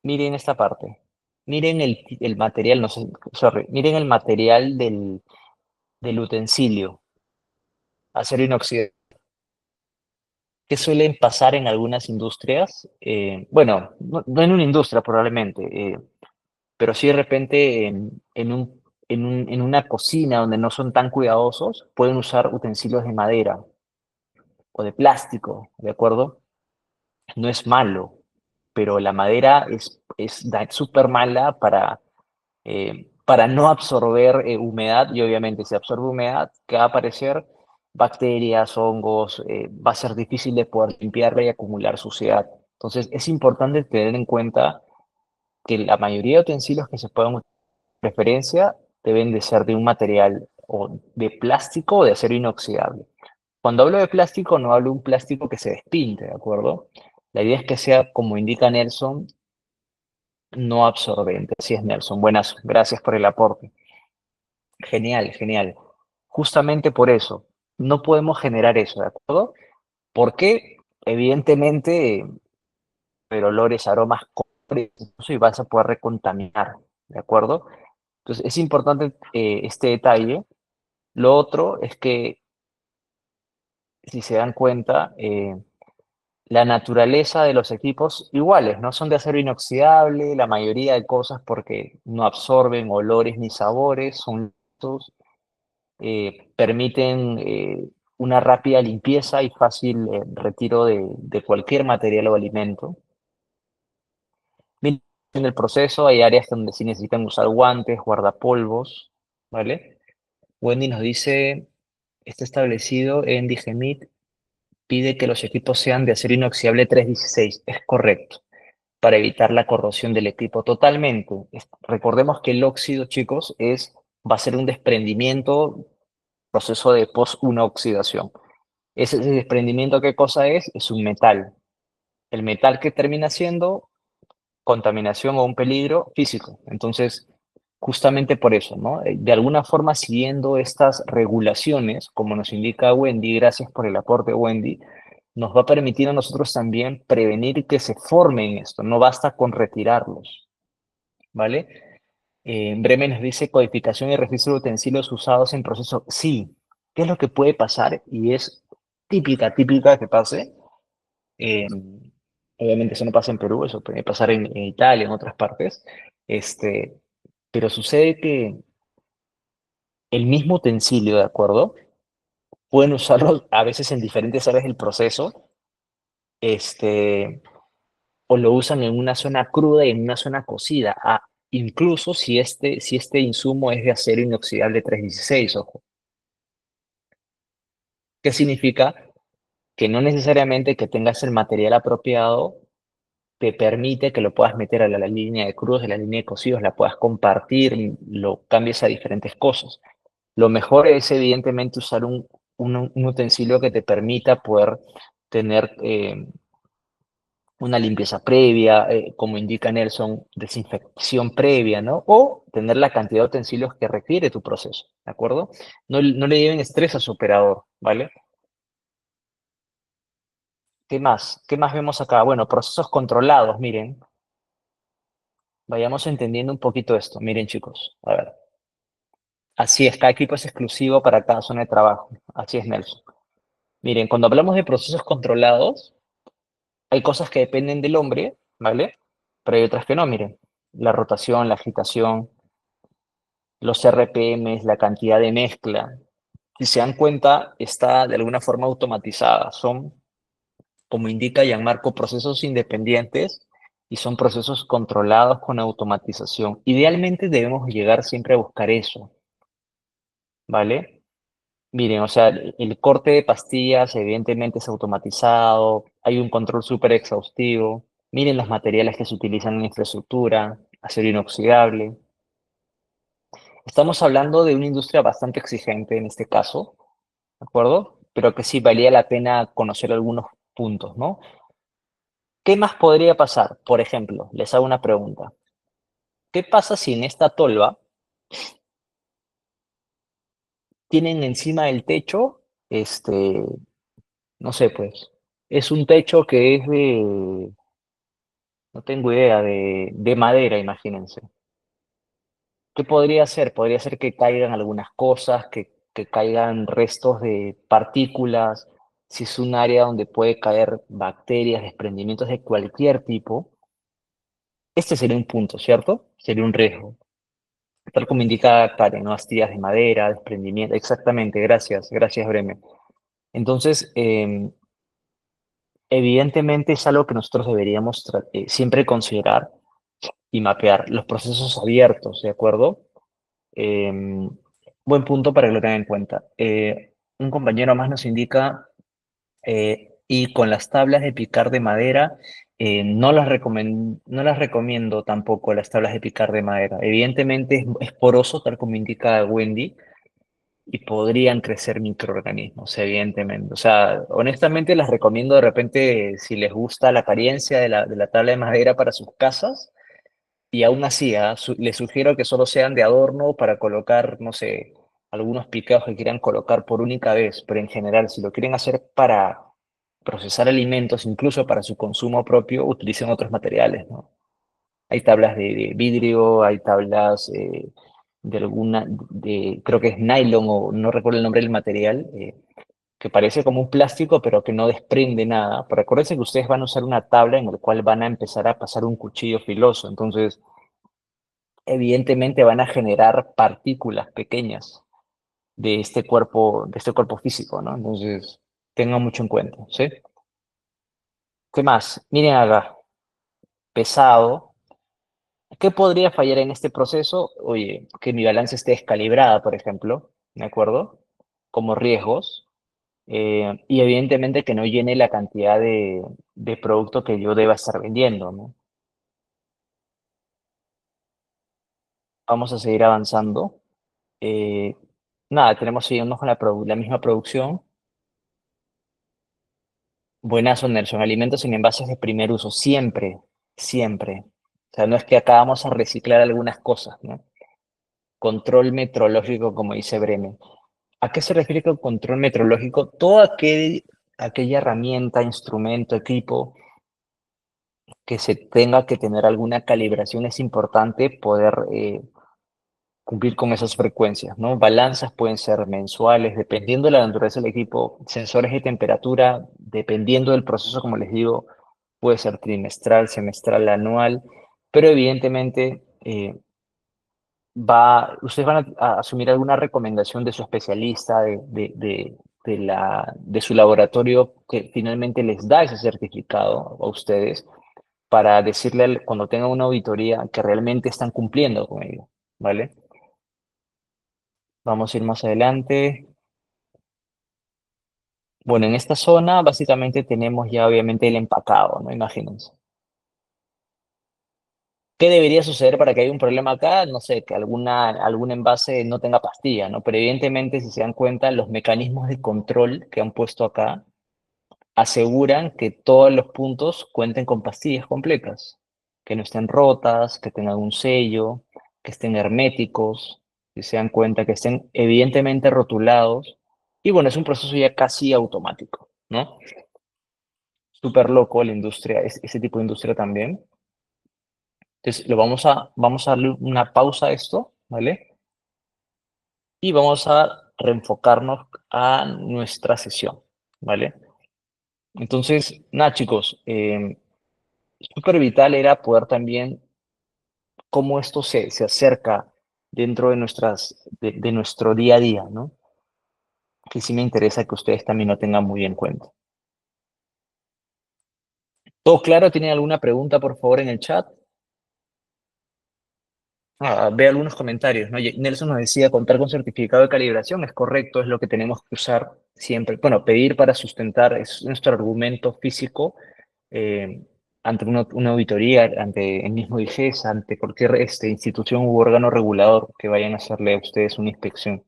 miren esta parte. Miren el material, no sé, sorry, miren el material del utensilio, acero inoxidable. ¿Qué suelen pasar en algunas industrias? Bueno, no en una industria probablemente, pero sí de repente en una cocina donde no son tan cuidadosos, pueden usar utensilios de madera o de plástico, ¿de acuerdo? No es malo, pero la madera es súper mala para no absorber humedad y obviamente si absorbe humedad, ¿qué va a aparecer? Bacterias, hongos, va a ser difícil de poder limpiarla y acumular suciedad. Entonces es importante tener en cuenta que la mayoría de utensilios que se puedan usar de preferencia deben de ser de un material o de plástico o de acero inoxidable. Cuando hablo de plástico no hablo de un plástico que se despinte, ¿de acuerdo? La idea es que sea, como indica Nelson, no absorbente. Así es, Nelson. Buenas, gracias por el aporte. Genial, genial. Justamente por eso, no podemos generar eso, ¿de acuerdo? Porque, evidentemente, pero olores, aromas, colores, incluso, y vas a poder recontaminar, ¿de acuerdo? Entonces, es importante este detalle. Lo otro es que, si se dan cuenta, la naturaleza de los equipos iguales, ¿no? Son de acero inoxidable, la mayoría de cosas porque no absorben olores ni sabores, son listos, permiten una rápida limpieza y fácil retiro de cualquier material o alimento. Miren, en el proceso hay áreas donde sí necesitan usar guantes, guardapolvos, ¿vale? Wendy nos dice, está establecido en Digemit, pide que los equipos sean de acero inoxidable 316. Es correcto, para evitar la corrosión del equipo totalmente. Recordemos que el óxido, chicos, va a ser un desprendimiento, proceso de post-1 oxidación. Ese desprendimiento, ¿qué cosa es? Es un metal. El metal que termina siendo contaminación o un peligro físico. Entonces, justamente por eso, ¿no? De alguna forma, siguiendo estas regulaciones, como nos indica Wendy, gracias por el aporte, Wendy, nos va a permitir a nosotros también prevenir que se formen esto, no basta con retirarlos, ¿vale? Bremen nos dice codificación y registro de utensilios usados en proceso. Sí, ¿qué es lo que puede pasar? Y es típica que pase. Eh, Obviamente eso no pasa en Perú, eso puede pasar en Italia, en otras partes. Este, pero sucede que el mismo utensilio, ¿de acuerdo? Pueden usarlo a veces en diferentes áreas del proceso, este, o lo usan en una zona cruda y en una zona cocida. Ah, incluso si este insumo es de acero inoxidable 316, ojo. ¿Qué significa? Que no necesariamente que tengas el material apropiado te permite que lo puedas meter a la línea de crudos, de la línea de cocidos, la puedas compartir, lo cambies a diferentes cosas. Lo mejor es evidentemente usar un utensilio que te permita poder tener una limpieza previa, como indica Nelson, desinfección previa, ¿no? O tener la cantidad de utensilios que requiere tu proceso, ¿de acuerdo? No le lleven estrés a su operador, ¿vale? ¿Qué más? ¿Qué más vemos acá? Bueno, procesos controlados, miren, vayamos entendiendo un poquito esto. Miren, chicos, a ver. Así es, cada equipo es exclusivo para cada zona de trabajo. Así es, Nelson. Miren, cuando hablamos de procesos controlados, hay cosas que dependen del hombre, ¿vale? Pero hay otras que no, miren. La rotación, la agitación, los RPMs, la cantidad de mezcla. Si se dan cuenta, está de alguna forma automatizada. Son, como indica Gianmarco, procesos independientes y son procesos controlados con automatización. Idealmente debemos llegar siempre a buscar eso, ¿vale? Miren, o sea, el corte de pastillas evidentemente es automatizado, hay un control súper exhaustivo. Miren los materiales que se utilizan en la infraestructura, acero inoxidable. Estamos hablando de una industria bastante exigente en este caso, ¿de acuerdo? Pero que sí valía la pena conocer algunos puntos, ¿no? ¿Qué más podría pasar? Por ejemplo, les hago una pregunta. ¿Qué pasa si en esta tolva tienen encima del techo, no sé, pues, es un techo que es no tengo idea, de madera, imagínense. ¿Qué podría ser? Podría ser que caigan algunas cosas, que caigan restos de partículas, si es un área donde puede caer bacterias, desprendimientos de cualquier tipo. Este sería un punto, ¿cierto? Sería un riesgo. Tal como indica Karen, ¿no? Astillas de madera, desprendimiento. Exactamente, gracias, Bremen. Entonces, evidentemente es algo que nosotros deberíamos siempre considerar y mapear los procesos abiertos, ¿de acuerdo? Em, Buen punto para que lo tengan en cuenta. Un compañero más nos indica, y con las tablas de picar de madera, no las recomiendo tampoco las tablas de picar de madera. Evidentemente es poroso, tal como indica Wendy, y podrían crecer microorganismos, evidentemente. O sea, honestamente las recomiendo de repente si les gusta la apariencia de la tabla de madera para sus casas, y aún así, les sugiero que solo sean de adorno para colocar, no sé, algunos picados que quieran colocar por única vez, pero en general, si lo quieren hacer para procesar alimentos, incluso para su consumo propio, utilicen otros materiales, ¿no? Hay tablas de vidrio, hay tablas creo que es nylon o no recuerdo el nombre del material, que parece como un plástico, pero que no desprende nada. Pero acuérdense que ustedes van a usar una tabla en la cual van a empezar a pasar un cuchillo filoso, entonces evidentemente van a generar partículas pequeñas de este cuerpo físico, ¿no? Entonces, tengan mucho en cuenta, ¿sí? ¿Qué más? Miren acá, pesado. ¿Qué podría fallar en este proceso? Oye, que mi balanza esté descalibrada, por ejemplo, ¿de acuerdo? Como riesgos. Y evidentemente que no llene la cantidad de producto que yo deba estar vendiendo, ¿no? Vamos a seguir avanzando. Eh, Nada, tenemos seguirnos con la misma producción. Buenazo, Nelson. Alimentos en envases de primer uso, siempre, siempre. O sea, no es que acá vamos a reciclar algunas cosas, ¿no? Control metrológico, como dice Bremen. ¿A qué se refiere con control metrológico? Aquella herramienta, instrumento, equipo que se tenga que tener alguna calibración, es importante poder cumplir con esas frecuencias, ¿no? Balanzas pueden ser mensuales, dependiendo de la naturaleza del equipo, sensores de temperatura, dependiendo del proceso, como les digo, puede ser trimestral, semestral, anual, pero evidentemente ustedes van a asumir alguna recomendación de su especialista, de su laboratorio que finalmente les da ese certificado a ustedes para decirle cuando tengan una auditoría que realmente están cumpliendo con ello, ¿vale? Vamos a ir más adelante. Bueno, en esta zona básicamente tenemos ya obviamente el empacado, ¿no? Imagínense. ¿Qué debería suceder para que haya un problema acá? No sé, que algún envase no tenga pastilla, ¿no? Pero evidentemente, si se dan cuenta, los mecanismos de control que han puesto acá aseguran que todos los puntos cuenten con pastillas completas, que no estén rotas, que tengan un sello, que estén herméticos, si se dan cuenta, que estén evidentemente rotulados. Y bueno, es un proceso ya casi automático, ¿no? Súper loco la industria, ese tipo de industria también. Entonces, vamos a darle una pausa a esto, ¿vale? Y vamos a reenfocarnos a nuestra sesión, ¿vale? Entonces, nada, chicos, súper vital era poder también cómo esto se acerca dentro de nuestro día a día, ¿no? Que sí me interesa que ustedes también lo tengan muy en cuenta. ¿Todo claro? ¿Tienen alguna pregunta, por favor, en el chat? Ve algunos comentarios, ¿no? Nelson nos decía, contar con certificado de calibración es correcto, es lo que tenemos que usar siempre. Bueno, pedir para sustentar es nuestro argumento físico eh, ante una auditoría, ante el mismo IGES, ante cualquier institución u órgano regulador que vayan a hacerle a ustedes una inspección.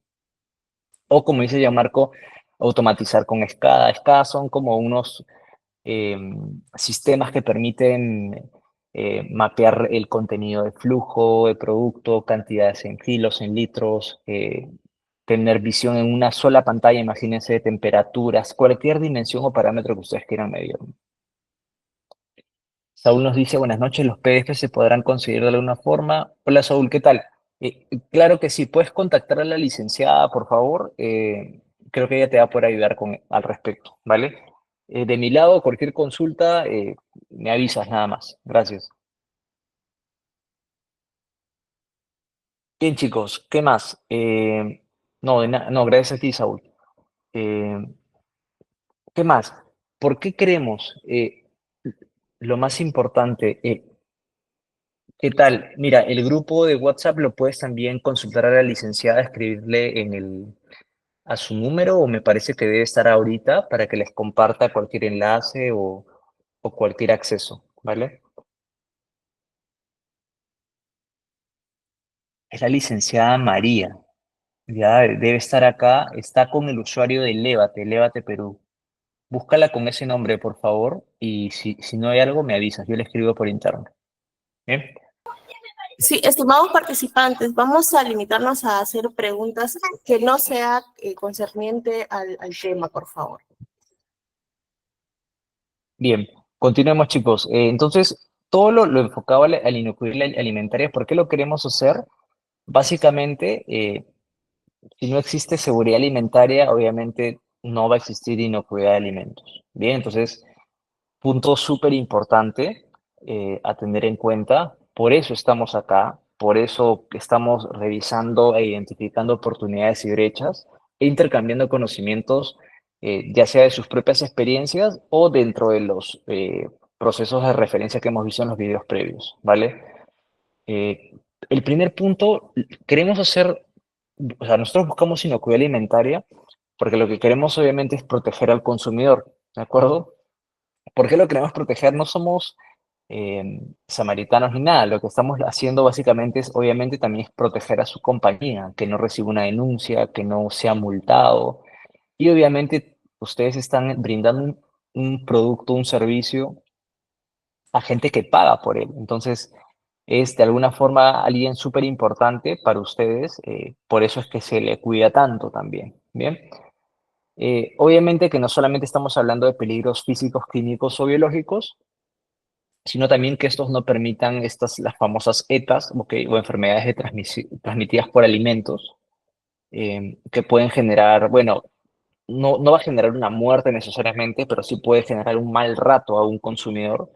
O como dice ya Marco, automatizar con SCADA. SCADA son como unos eh, sistemas que permiten mapear el contenido de flujo, de producto, cantidades en kilos, en litros, tener visión en una sola pantalla, imagínense, de temperaturas, cualquier dimensión o parámetro que ustedes quieran medir. Saúl nos dice, buenas noches, los PDF se podrán conseguir de alguna forma. Hola Saúl, ¿qué tal? Claro que sí, puedes contactar a la licenciada, por favor. Creo que ella te va a poder ayudar al respecto, ¿vale? De mi lado, cualquier consulta, me avisas nada más. Gracias. Bien, chicos, ¿qué más? No, no, gracias a ti, Saúl. Eh, ¿Qué más? ¿Por qué queremos? Lo más importante, ¿qué tal? Mira, el grupo de WhatsApp lo puedes también consultar a la licenciada, escribirle a su número o me parece que debe estar ahorita para que les comparta cualquier enlace o cualquier acceso, ¿vale? Es la licenciada María, ya debe estar acá, está con el usuario de Lévate Perú. Búscala con ese nombre, por favor, y si no hay algo, me avisas, yo le escribo por interno. ¿Bien? Sí, estimados participantes, vamos a limitarnos a hacer preguntas que no sea concerniente al tema, por favor. Bien, continuemos, chicos. Entonces, todo lo enfocado a la inocuidad alimentaria, ¿por qué lo queremos hacer? Básicamente, si no existe seguridad alimentaria, obviamente no va a existir inocuidad de alimentos. Bien, entonces, punto súper importante a tener en cuenta. Por eso estamos acá, por eso estamos revisando e identificando oportunidades y brechas e intercambiando conocimientos, ya sea de sus propias experiencias o dentro de los procesos de referencia que hemos visto en los videos previos, ¿vale? Eh, el primer punto, queremos hacer, o sea, nosotros buscamos inocuidad alimentaria porque lo que queremos obviamente es proteger al consumidor, ¿de acuerdo? ¿Por qué lo queremos proteger? No somos samaritanos ni nada, lo que estamos haciendo básicamente es, obviamente, también es proteger a su compañía, que no reciba una denuncia, que no sea multado, y obviamente ustedes están brindando un producto, un servicio a gente que paga por él. Entonces, es de alguna forma alguien súper importante para ustedes, por eso es que se le cuida tanto también, ¿bien? Obviamente que no solamente estamos hablando de peligros físicos, químicos o biológicos, sino también que estos no permitan las famosas ETAs, o enfermedades transmitidas por alimentos, que pueden generar, bueno, no va a generar una muerte necesariamente, pero sí puede generar un mal rato a un consumidor,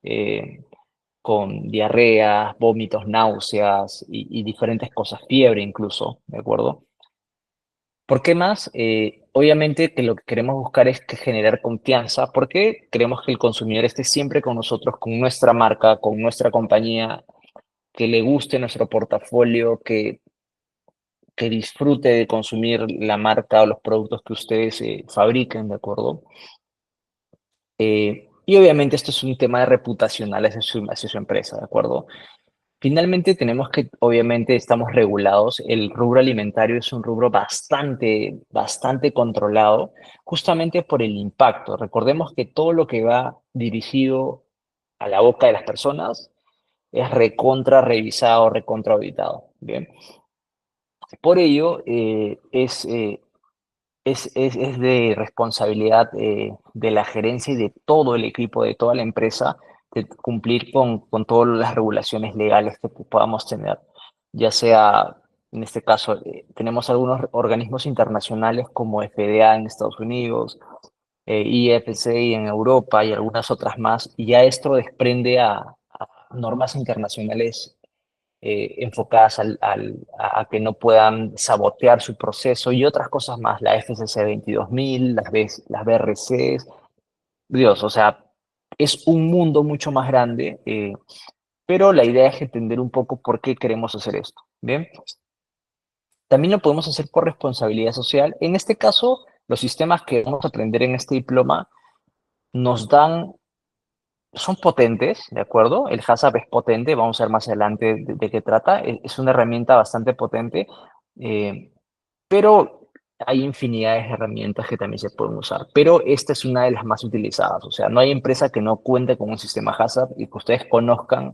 eh, con diarreas, vómitos, náuseas y diferentes cosas, fiebre incluso, ¿de acuerdo? ¿Por qué más? Obviamente que lo que queremos buscar es que generar confianza, porque queremos que el consumidor esté siempre con nosotros, con nuestra marca, con nuestra compañía, que le guste nuestro portafolio, que disfrute de consumir la marca o los productos que ustedes fabriquen, ¿de acuerdo? Y obviamente esto es un tema de reputacional hacia su empresa, ¿de acuerdo? Finalmente tenemos que, obviamente estamos regulados, el rubro alimentario es un rubro bastante controlado, justamente por el impacto. Recordemos que todo lo que va dirigido a la boca de las personas es recontra revisado, recontra auditado, ¿bien? Por ello, es de responsabilidad de la gerencia y de todo el equipo, de toda la empresa, de cumplir con todas las regulaciones legales que podamos tener. Ya sea, en este caso, tenemos algunos organismos internacionales como FDA en Estados Unidos, IFC en Europa y algunas otras más, y ya esto desprende a normas internacionales enfocadas a que no puedan sabotear su proceso y otras cosas más, la FCC 22000, las BRCs, Dios, o sea, es un mundo mucho más grande, pero la idea es entender un poco por qué queremos hacer esto, ¿bien? También lo podemos hacer por responsabilidad social. En este caso, los sistemas que vamos a aprender en este diploma nos dan son potentes, ¿de acuerdo? El HACCP es potente, vamos a ver más adelante de qué trata. Es una herramienta bastante potente, eh, pero hay infinidades de herramientas que también se pueden usar. Pero esta es una de las más utilizadas. O sea, no hay empresa que no cuente con un sistema HACCP y que ustedes conozcan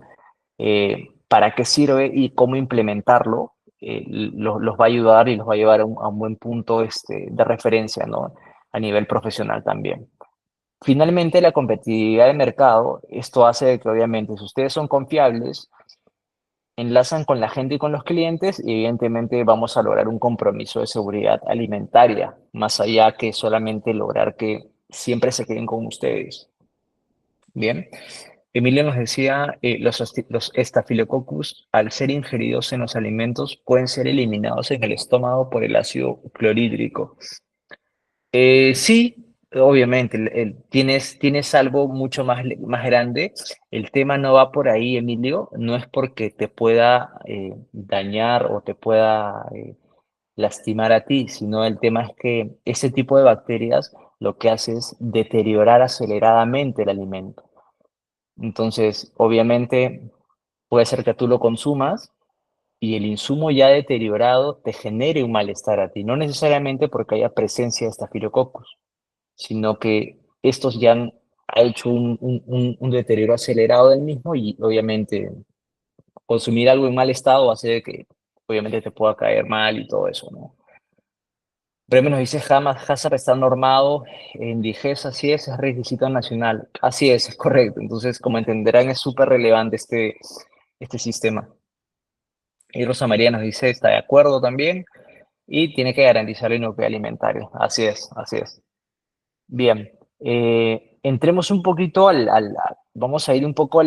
para qué sirve y cómo implementarlo. Los va a ayudar y los va a llevar a un buen punto de referencia, ¿no? A nivel profesional también. Finalmente, la competitividad de mercado, esto hace que obviamente si ustedes son confiables, enlazan con la gente y con los clientes y evidentemente vamos a lograr un compromiso de seguridad alimentaria, más allá que solamente lograr que siempre se queden con ustedes. Bien, Emilio nos decía, los estafilococcus, al ser ingeridos en los alimentos, pueden ser eliminados en el estómago por el ácido clorhídrico. Sí, obviamente, tienes algo mucho más grande. El tema no va por ahí, Emilio, no es porque te pueda dañar o te pueda lastimar a ti, sino el tema es que ese tipo de bacterias lo que hace es deteriorar aceleradamente el alimento. Entonces, obviamente, puede ser que tú lo consumas y el insumo ya deteriorado te genere un malestar a ti, no necesariamente porque haya presencia de Staphylococcus, sino que estos ya ha hecho un deterioro acelerado del mismo y obviamente consumir algo en mal estado hace que obviamente te pueda caer mal y todo eso, ¿no? Premio nos dice jamás Hazard está normado en Digesa, así es requisito nacional. Así es correcto. Entonces, como entenderán, es súper relevante este sistema. Y Rosa María nos dice, está de acuerdo también, y tiene que garantizar la inocuidad alimentaria. Así es, así es. Bien, entremos un poquito vamos a ir un poco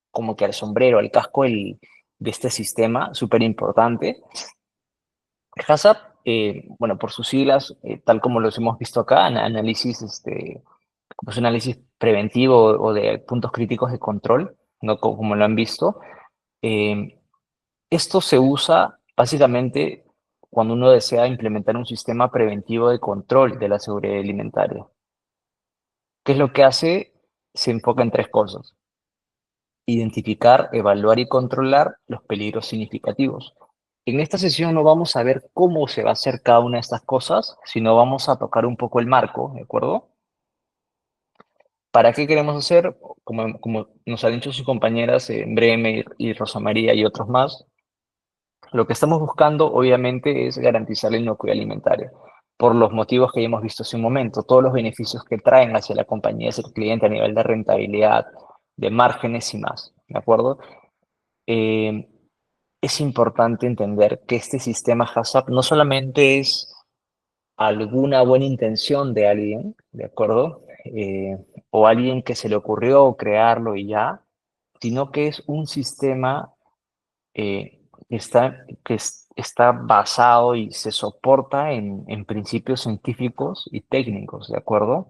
como que al sombrero, al casco de este sistema, súper importante. HACCP, bueno, por sus siglas, tal como los hemos visto acá, análisis, pues análisis preventivo o de puntos críticos de control, ¿no? Como lo han visto. Eh, Esto se usa básicamente cuando uno desea implementar un sistema preventivo de control de la seguridad alimentaria. ¿Qué es lo que hace? Se enfoca en tres cosas: identificar, evaluar y controlar los peligros significativos. En esta sesión no vamos a ver cómo se va a hacer cada una de estas cosas, sino vamos a tocar un poco el marco, ¿de acuerdo? ¿Para qué queremos hacer? Como nos han dicho sus compañeras, Breme y Rosa María y otros más, lo que estamos buscando, obviamente, es garantizar la inocuidad alimentaria, por los motivos que ya hemos visto hace un momento, todos los beneficios que traen hacia la compañía, hacia el cliente a nivel de rentabilidad, de márgenes y más, ¿de acuerdo? Eh, es importante entender que este sistema HACCP no solamente es alguna buena intención de alguien, ¿de acuerdo? O alguien que se le ocurrió crearlo y ya, sino que es un sistema está basado y se soporta en principios científicos y técnicos, ¿de acuerdo?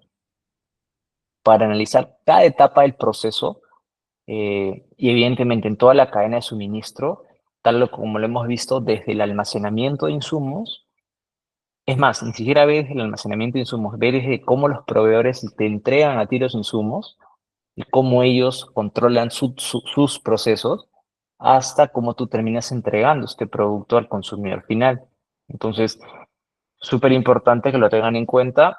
Para analizar cada etapa del proceso y evidentemente en toda la cadena de suministro, como lo hemos visto desde el almacenamiento de insumos. Es más, ni siquiera ves el almacenamiento de insumos, ves desde cómo los proveedores te entregan a ti los insumos y cómo ellos controlan sus procesos hasta cómo tú terminas entregando este producto al consumidor final. Entonces, súper importante que lo tengan en cuenta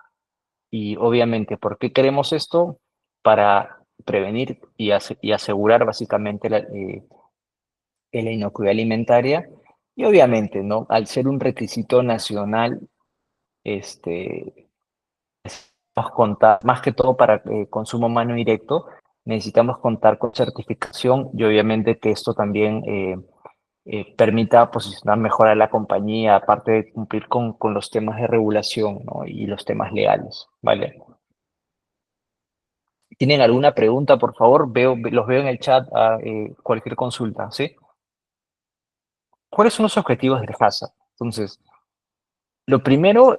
y obviamente, ¿por qué queremos esto? Para prevenir y asegurar básicamente la inocuidad alimentaria y obviamente, ¿no? Al ser un requisito nacional, este, contar, más que todo para consumo humano directo, necesitamos contar con certificación y obviamente que esto también permita posicionar mejor a la compañía, aparte de cumplir con los temas de regulación, ¿no? Y los temas legales, ¿vale? ¿Tienen alguna pregunta, por favor? Los veo en el chat a cualquier consulta, ¿sí? ¿Cuáles son los objetivos del HACCP? Entonces, lo primero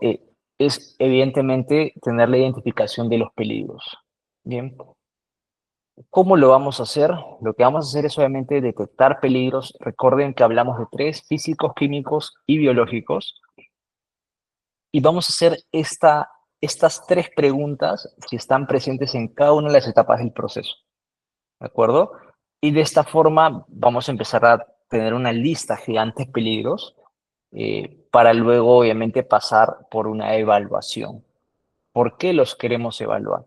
es evidentemente tener la identificación de los peligros. Bien, ¿cómo lo vamos a hacer? Lo que vamos a hacer es obviamente detectar peligros. Recuerden que hablamos de tres: físicos, químicos y biológicos. Y vamos a hacer estas tres preguntas que están presentes en cada una de las etapas del proceso. ¿De acuerdo? Y de esta forma vamos a empezar a tener una lista gigante de peligros para luego obviamente pasar por una evaluación. ¿Por qué los queremos evaluar?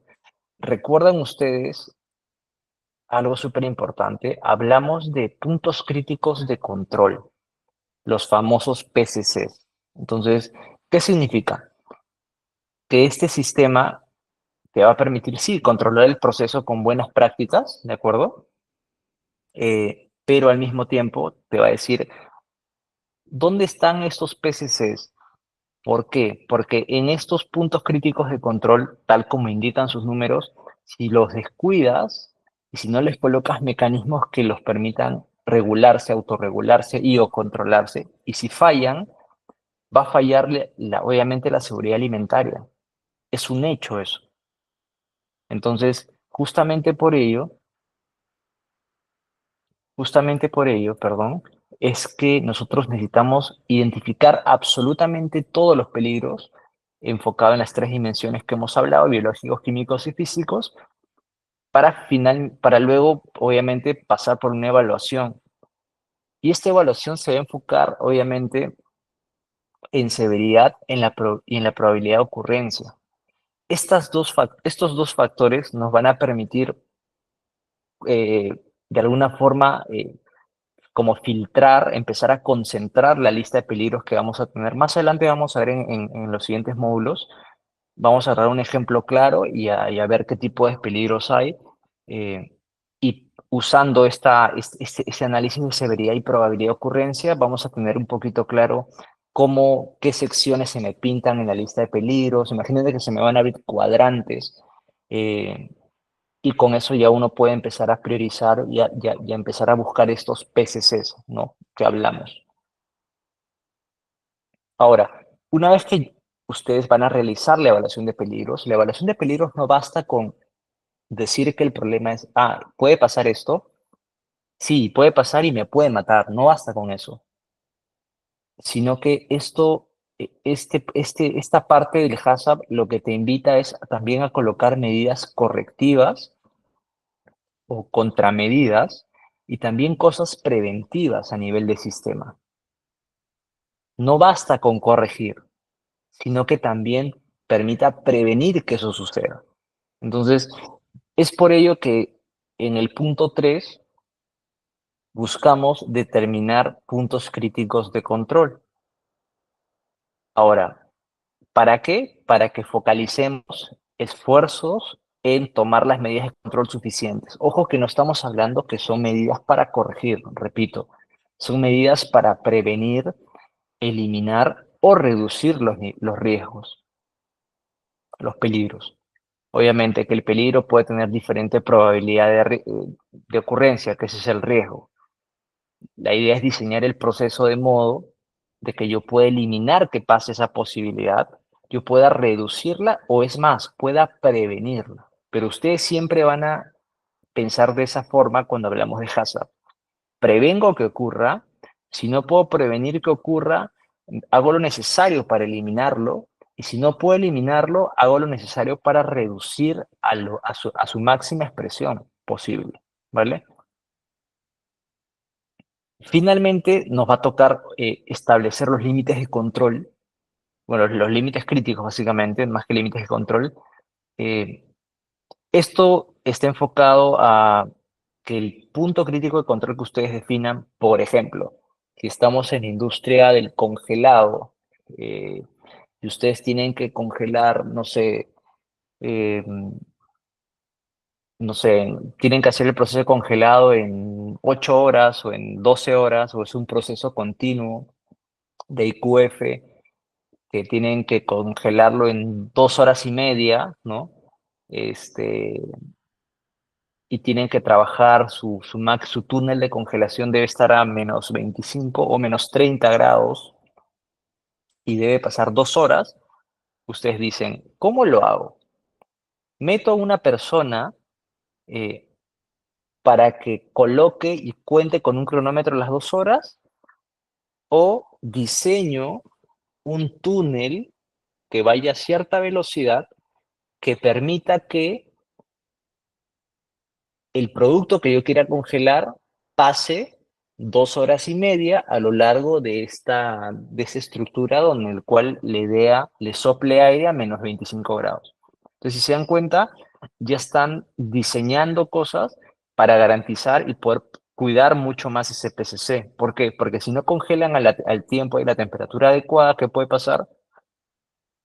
¿Recuerdan ustedes algo súper importante? Hablamos de puntos críticos de control, los famosos PCC. Entonces, ¿qué significa? Que este sistema te va a permitir, sí, controlar el proceso con buenas prácticas, ¿de acuerdo? Pero al mismo tiempo te va a decir, ¿dónde están estos PCCs? ¿Por qué? Porque en estos puntos críticos de control, tal como indican sus números, si los descuidas y si no les colocas mecanismos que los permitan regularse, autorregularse y o controlarse, y si fallan, va a fallarle obviamente la seguridad alimentaria. Es un hecho eso. Entonces, justamente por ello, perdón, es que nosotros necesitamos identificar absolutamente todos los peligros enfocado en las tres dimensiones que hemos hablado: biológicos, químicos y físicos, para luego, obviamente, pasar por una evaluación. Y esta evaluación se va a enfocar, obviamente, en severidad y en la probabilidad de ocurrencia. Estos dos factores nos van a permitir, eh, de alguna forma, como filtrar, empezar a concentrar la lista de peligros que vamos a tener. Más adelante vamos a ver en los siguientes módulos, vamos a dar un ejemplo claro y a ver qué tipo de peligros hay. Y usando este análisis de severidad y probabilidad de ocurrencia, vamos a tener un poquito claro qué secciones se me pintan en la lista de peligros. Imagínense que se me van a abrir cuadrantes. eh, y con eso ya uno puede empezar a priorizar y a empezar a buscar estos PCCs, ¿no? Que hablamos. Ahora, una vez que ustedes van a realizar la evaluación de peligros no basta con decir que el problema es, ¿puede pasar esto? Sí, puede pasar y me puede matar. No basta con eso, sino que esta parte del HACCP lo que te invita es también a colocar medidas correctivas o contramedidas y también cosas preventivas a nivel de sistema. No basta con corregir, sino que también permita prevenir que eso suceda. Entonces, Es por ello que en el punto 3 buscamos determinar puntos críticos de control. Ahora, ¿para qué? Para que focalicemos esfuerzos en tomar las medidas de control suficientes. Ojo que no estamos hablando que son medidas para corregir, repito, son medidas para prevenir, eliminar o reducir los riesgos, los peligros. Obviamente que el peligro puede tener diferente probabilidad de ocurrencia, que ese es el riesgo. La idea es diseñar el proceso de modo de que yo pueda eliminar que pase esa posibilidad, yo pueda reducirla o es más, pueda prevenirla. Pero ustedes siempre van a pensar de esa forma cuando hablamos de hazard. Prevengo que ocurra, si no puedo prevenir que ocurra, hago lo necesario para eliminarlo, y si no puedo eliminarlo, hago lo necesario para reducir a su máxima expresión posible, ¿vale? Finalmente, nos va a tocar establecer los límites de control, bueno, los límites críticos básicamente, más que límites de control. Eh, Esto está enfocado a que el punto crítico de control que ustedes definan, por ejemplo, si estamos en la industria del congelado, y ustedes tienen que congelar, eh, no sé, tienen que hacer el proceso de congelado en 8 horas o en 12 horas, o es un proceso continuo de IQF, que tienen que congelarlo en 2 horas y media, ¿no? Este, y tienen que trabajar su túnel de congelación debe estar a -25 o -30 grados y debe pasar 2 horas. Ustedes dicen, ¿cómo lo hago? Meto a una persona eh, para que coloque y cuente con un cronómetro las 2 horas, o diseño un túnel que vaya a cierta velocidad que permita que el producto que yo quiera congelar pase 2 horas y media a lo largo de esa estructura donde el cual le sople aire a -25 grados. Entonces, si se dan cuenta, ya están diseñando cosas para garantizar y poder cuidar mucho más ese PCC. ¿Por qué? Porque si no congelan al tiempo y la temperatura adecuada, ¿qué puede pasar?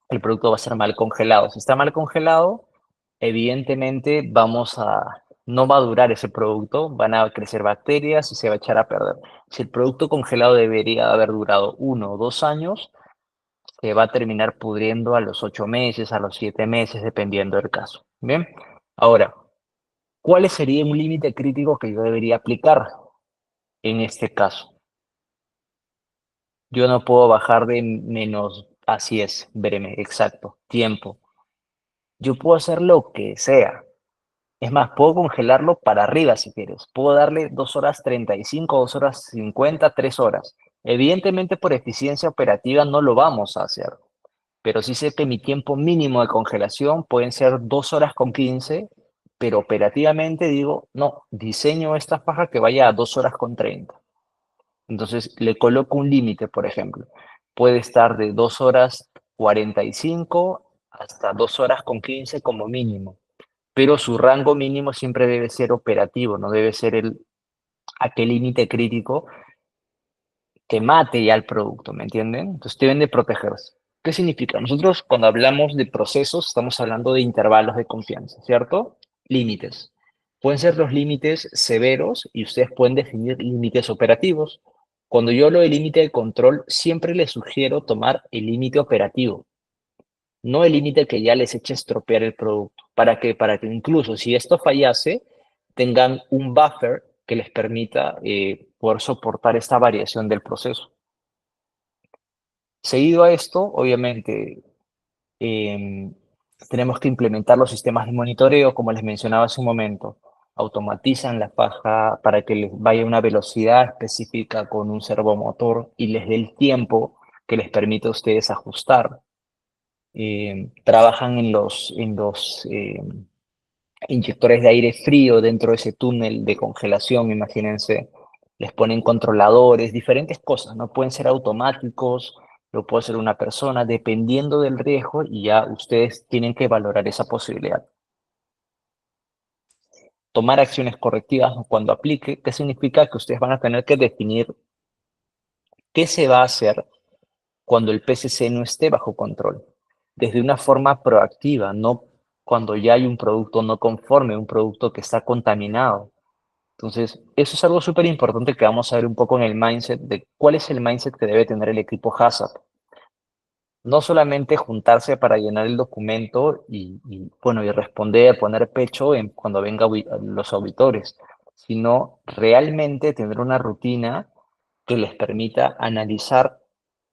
El producto va a ser mal congelado. Si está mal congelado, evidentemente no va a durar ese producto, van a crecer bacterias y se va a echar a perder. Si el producto congelado debería haber durado 1 o 2 años, se va a terminar pudriendo a los 8 meses, a los 7 meses, dependiendo del caso. Bien, ahora, ¿cuál sería un límite crítico que yo debería aplicar en este caso? Yo no puedo bajar de menos, así es, breme, exacto, tiempo. Yo puedo hacer lo que sea. Es más, puedo congelarlo para arriba si quieres. Puedo darle 2 horas 35, 2 horas 50, 3 horas. Evidentemente, por eficiencia operativa no lo vamos a hacer, pero sí sé que mi tiempo mínimo de congelación pueden ser 2 horas con 15, pero operativamente digo, no, diseño esta faja que vaya a 2 horas con 30. Entonces le coloco un límite, por ejemplo. Puede estar de 2 horas 45 hasta 2 horas con 15 como mínimo, pero su rango mínimo siempre debe ser operativo, no debe ser aquel límite crítico que mate ya el producto, ¿me entienden? Entonces deben de protegerse. ¿Qué significa? Nosotros cuando hablamos de procesos estamos hablando de intervalos de confianza, ¿cierto? Límites. Pueden ser los límites severos y ustedes pueden definir límites operativos. Cuando yo hablo de límite de control, siempre les sugiero tomar el límite operativo, no el límite que ya les eche a estropear el producto. ¿Para qué? Para que incluso si esto fallase, tengan un buffer que les permita poder soportar esta variación del proceso. Seguido a esto, obviamente, em, tenemos que implementar los sistemas de monitoreo, como les mencionaba hace un momento. Automatizan la faja para que les vaya a una velocidad específica con un servomotor y les dé el tiempo que les permite a ustedes ajustar. Trabajan en los inyectores de aire frío dentro de ese túnel de congelación, imagínense. Les ponen controladores, diferentes cosas, no pueden ser automáticos, lo puede ser una persona, dependiendo del riesgo, y ya ustedes tienen que valorar esa posibilidad. tomar acciones correctivas cuando aplique, ¿qué significa? Que ustedes van a tener que definir qué se va a hacer cuando el PCC no esté bajo control, desde una forma proactiva, no cuando ya hay un producto no conforme, un producto que está contaminado. Entonces, eso es algo súper importante que vamos a ver un poco en el mindset de cuál es el mindset que debe tener el equipo HACCP. No solamente juntarse para llenar el documento bueno, y responder, poner pecho cuando vengan los auditores, sino realmente tener una rutina que les permita analizar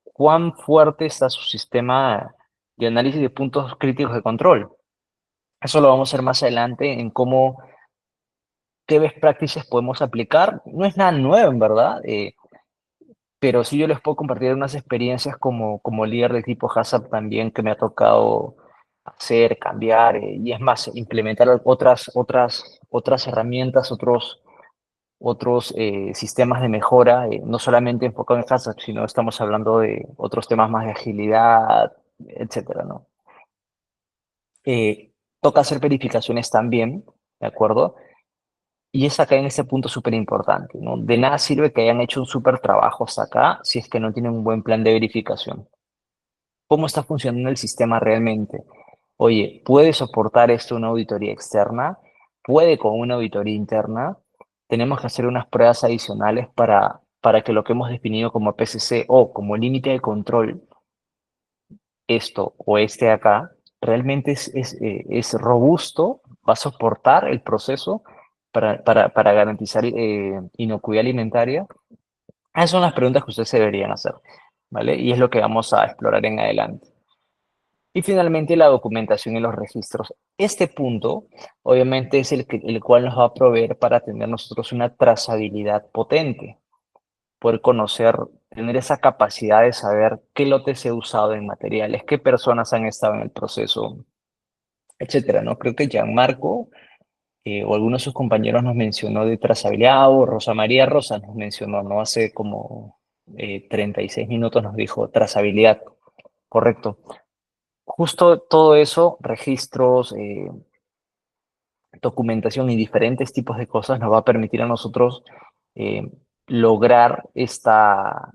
cuán fuerte está su sistema de análisis de puntos críticos de control. Eso lo vamos a hacer más adelante en qué best practices podemos aplicar. No es nada nuevo, en verdad, pero sí yo les puedo compartir unas experiencias como líder de equipo HACCP también que me ha tocado hacer, cambiar, y es más, implementar otras herramientas, otros sistemas de mejora, no solamente enfocado en HACCP, sino estamos hablando de otros temas más de agilidad, etcétera, ¿no? Toca hacer verificaciones también, ¿de acuerdo? Y es acá en este punto súper importante, ¿no? De nada sirve que hayan hecho un súper trabajo hasta acá si es que no tienen un buen plan de verificación. ¿Cómo está funcionando el sistema realmente? Oye, ¿puede soportar esto una auditoría externa? ¿Puede con una auditoría interna? Tenemos que hacer unas pruebas adicionales para que lo que hemos definido como PCC o como límite de control, esto o este de acá, realmente es robusto, va a soportar el proceso para garantizar inocuidad alimentaria. Esas son las preguntas que ustedes se deberían hacer, ¿vale? Y es lo que vamos a explorar en adelante. Y finalmente la documentación y los registros. Este punto, obviamente, es el cual nos va a proveer para tener nosotros una trazabilidad potente, poder conocer, tener esa capacidad de saber qué lotes he usado en materiales, qué personas han estado en el proceso, etcétera, ¿no? Creo que Gianmarco o algunos de sus compañeros nos mencionó de trazabilidad, o Rosa María Rosa nos mencionó, ¿no? Hace como 36 minutos nos dijo trazabilidad, correcto. Justo todo eso, registros, documentación y diferentes tipos de cosas nos va a permitir a nosotros eh, lograr esta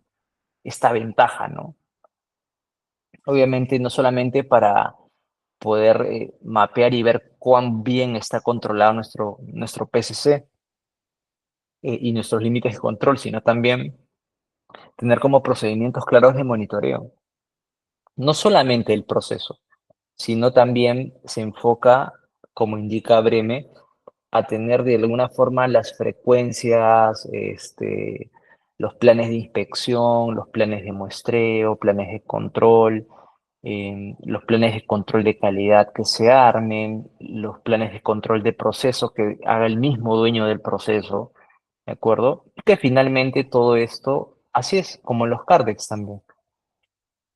ventaja, ¿no? Obviamente no solamente para poder mapear y ver cuán bien está controlado nuestro PCC y nuestros límites de control, sino también tener como procedimientos claros de monitoreo. No solamente el proceso, sino también se enfoca, como indica Breme, a tener de alguna forma las frecuencias, los planes de inspección, los planes de muestreo, planes de control, los planes de control de calidad que se armen, los planes de control de proceso que haga el mismo dueño del proceso, ¿de acuerdo? Y que finalmente todo esto, así es, como los CARDEX también,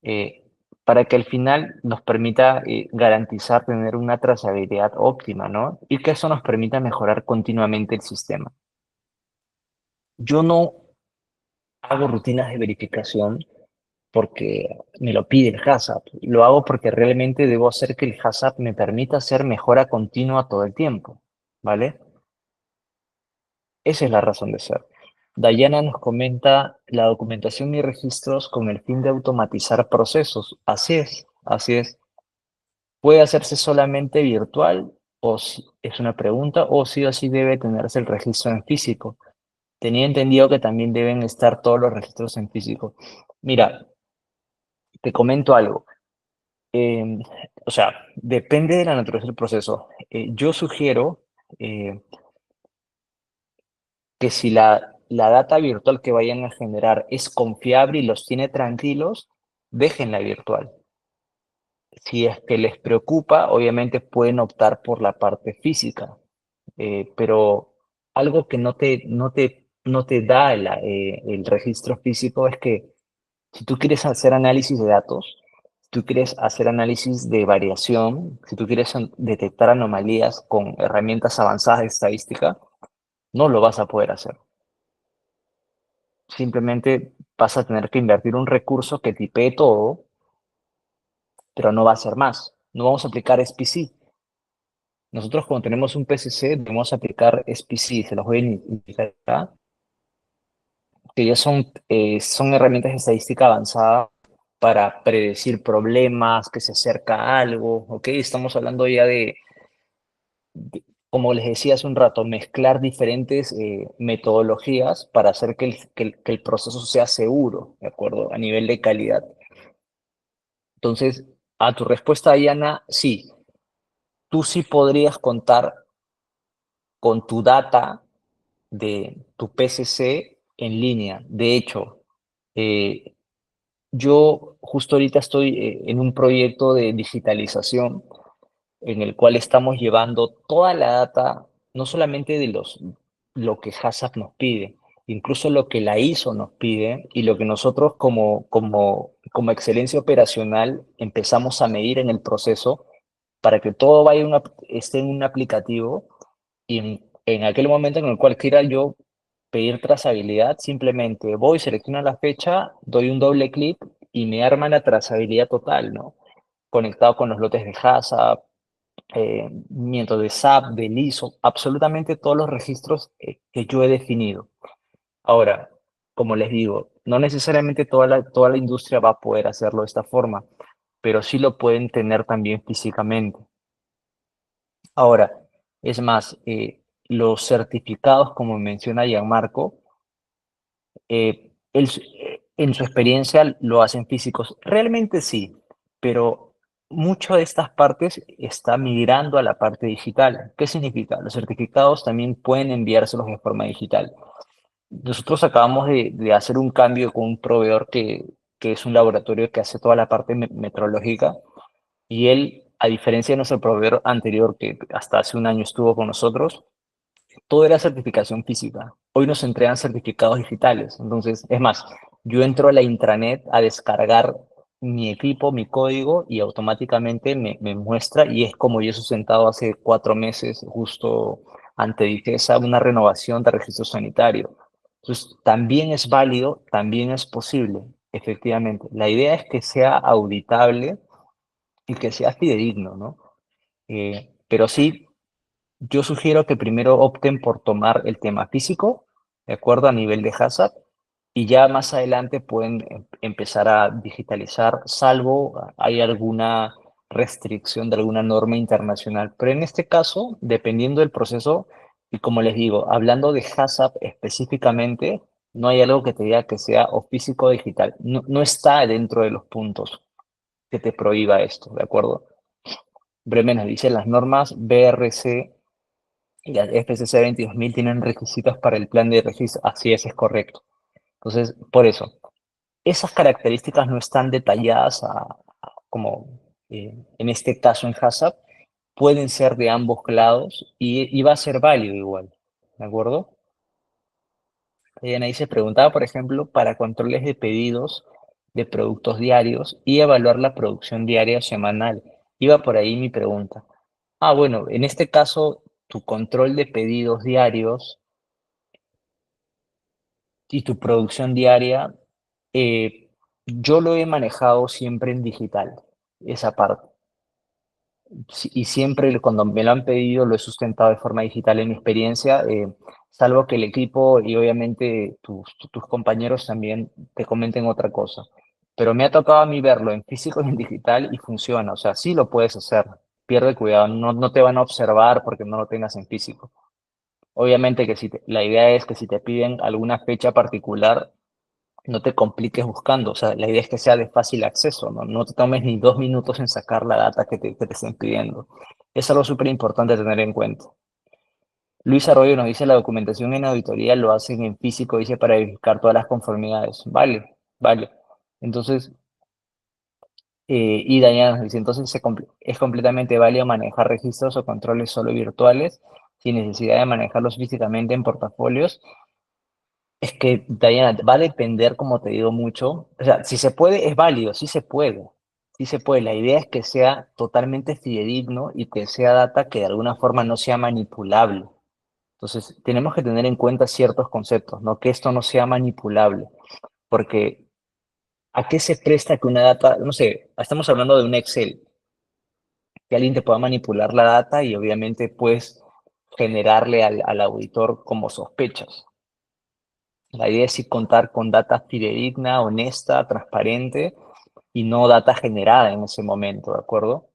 eh, para que al final nos permita garantizar tener una trazabilidad óptima, ¿no? Y que eso nos permita mejorar continuamente el sistema. Yo no hago rutinas de verificación porque me lo pide el HACCP, lo hago porque realmente debo hacer que el HACCP me permita hacer mejora continua todo el tiempo, ¿vale? Esa es la razón de ser. Dayana nos comenta la documentación y registros con el fin de automatizar procesos. Así es, así es. ¿Puede hacerse solamente virtual? Es una pregunta, o sí o sí debe tenerse el registro en físico. Tenía entendido que también deben estar todos los registros en físico. Mira, te comento algo. Eh, o sea, depende de la naturaleza del proceso. Yo sugiero que si la data virtual que vayan a generar es confiable y los tiene tranquilos, déjenla virtual. Si es que les preocupa, obviamente pueden optar por la parte física, pero algo que no te da el registro físico es que si tú quieres hacer análisis de datos, si tú quieres hacer análisis de variación, si tú quieres detectar anomalías con herramientas avanzadas de estadística, no lo vas a poder hacer. Simplemente vas a tener que invertir un recurso que tipee todo, pero no va a ser más. No vamos a aplicar SPC, Nosotros cuando tenemos un PCC debemos aplicar SPC, se los voy a indicar acá, que ya son herramientas de estadística avanzada para predecir problemas, que se acerca algo, ¿ok? Estamos hablando ya como les decía hace un rato, mezclar diferentes metodologías para hacer que el proceso sea seguro, ¿de acuerdo? A nivel de calidad. Entonces, a tu respuesta, Diana, sí, tú sí podrías contar con tu data de tu PCC en línea. De hecho, eh, yo justo ahorita estoy en un proyecto de digitalización en el cual estamos llevando toda la data, no solamente de lo que HACCP nos pide, incluso lo que la ISO nos pide y lo que nosotros como excelencia operacional empezamos a medir en el proceso para que todo esté en un aplicativo y en aquel momento en el cual quiera yo pedir trazabilidad, simplemente voy, selecciono la fecha, doy un doble clic y me arma la trazabilidad total, ¿no? Conectado con los lotes de HACCP, mientras de SAP, del ISO, absolutamente todos los registros que yo he definido. Ahora, como les digo, no necesariamente toda la industria va a poder hacerlo de esta forma, pero sí lo pueden tener también físicamente. Ahora, es más, los certificados, como menciona Gianmarco, en su experiencia lo hacen físicos. Realmente sí, pero mucho de estas partes está migrando a la parte digital. ¿Qué significa? Los certificados también pueden enviárselos de forma digital. Nosotros acabamos de hacer un cambio con un proveedor que es un laboratorio que hace toda la parte metrológica y él, a diferencia de nuestro proveedor anterior que hasta hace un año estuvo con nosotros, todo era certificación física. Hoy nos entregan certificados digitales. Entonces, es más, yo entro a la intranet a descargar mi equipo, mi código, y automáticamente me muestra, y es como yo he sustentado hace 4 meses, justo ante DIGESA, una renovación de registro sanitario. Entonces, también es válido, también es posible, efectivamente. La idea es que sea auditable y que sea fidedigno, ¿no? Pero sí, yo sugiero que primero opten por tomar el tema físico, ¿de acuerdo? A nivel de HACCP, y ya más adelante pueden empezar a digitalizar, salvo hay alguna restricción de alguna norma internacional. Pero en este caso, dependiendo del proceso, y como les digo, hablando de HACCP específicamente, no hay algo que te diga que sea o físico o digital. No, no está dentro de los puntos que te prohíba esto, ¿de acuerdo? Bremen nos dice las normas BRC y las FCC 22000 tienen requisitos para el plan de registro. Así es correcto. Entonces, por eso, esas características no están detalladas como en este caso en HACCP, pueden ser de ambos lados y va a ser válido igual. ¿De acuerdo? Ahí se preguntaba, por ejemplo, para controles de pedidos de productos diarios y evaluar la producción diaria o semanal. Iba por ahí mi pregunta. Bueno, en este caso, tu control de pedidos diarios y tu producción diaria, yo lo he manejado siempre en digital, esa parte. Y siempre cuando me lo han pedido lo he sustentado de forma digital en mi experiencia, salvo que el equipo y obviamente tus compañeros también te comenten otra cosa. Pero me ha tocado a mí verlo en físico y en digital y funciona, o sea, sí lo puedes hacer. Pierde cuidado, no te van a observar porque no lo tengas en físico. Obviamente que la idea es que si te piden alguna fecha particular, no te compliques buscando, o sea, la idea es que sea de fácil acceso, ¿no? No te tomes ni 2 minutos en sacar la data que te estén pidiendo. Es algo súper importante tener en cuenta. Luis Arroyo nos dice, la documentación en auditoría lo hacen en físico, dice, para verificar todas las conformidades. Vale, vale. Entonces, y Daniela nos dice, entonces es completamente válido manejar registros o controles solo virtuales sin necesidad de manejarlos físicamente en portafolios. Es que, Diana, va a depender, como te digo, mucho. O sea, si se puede, es válido, sí se puede. Sí se puede. La idea es que sea totalmente fidedigno y que sea data que de alguna forma no sea manipulable. Entonces, tenemos que tener en cuenta ciertos conceptos, ¿no? Que esto no sea manipulable. Porque, ¿a qué se presta que una data, no sé, estamos hablando de un Excel? que alguien te pueda manipular la data y obviamente pues generarle al auditor como sospechas. La idea es sí contar con data fidedigna, honesta, transparente y no data generada en ese momento, ¿de acuerdo?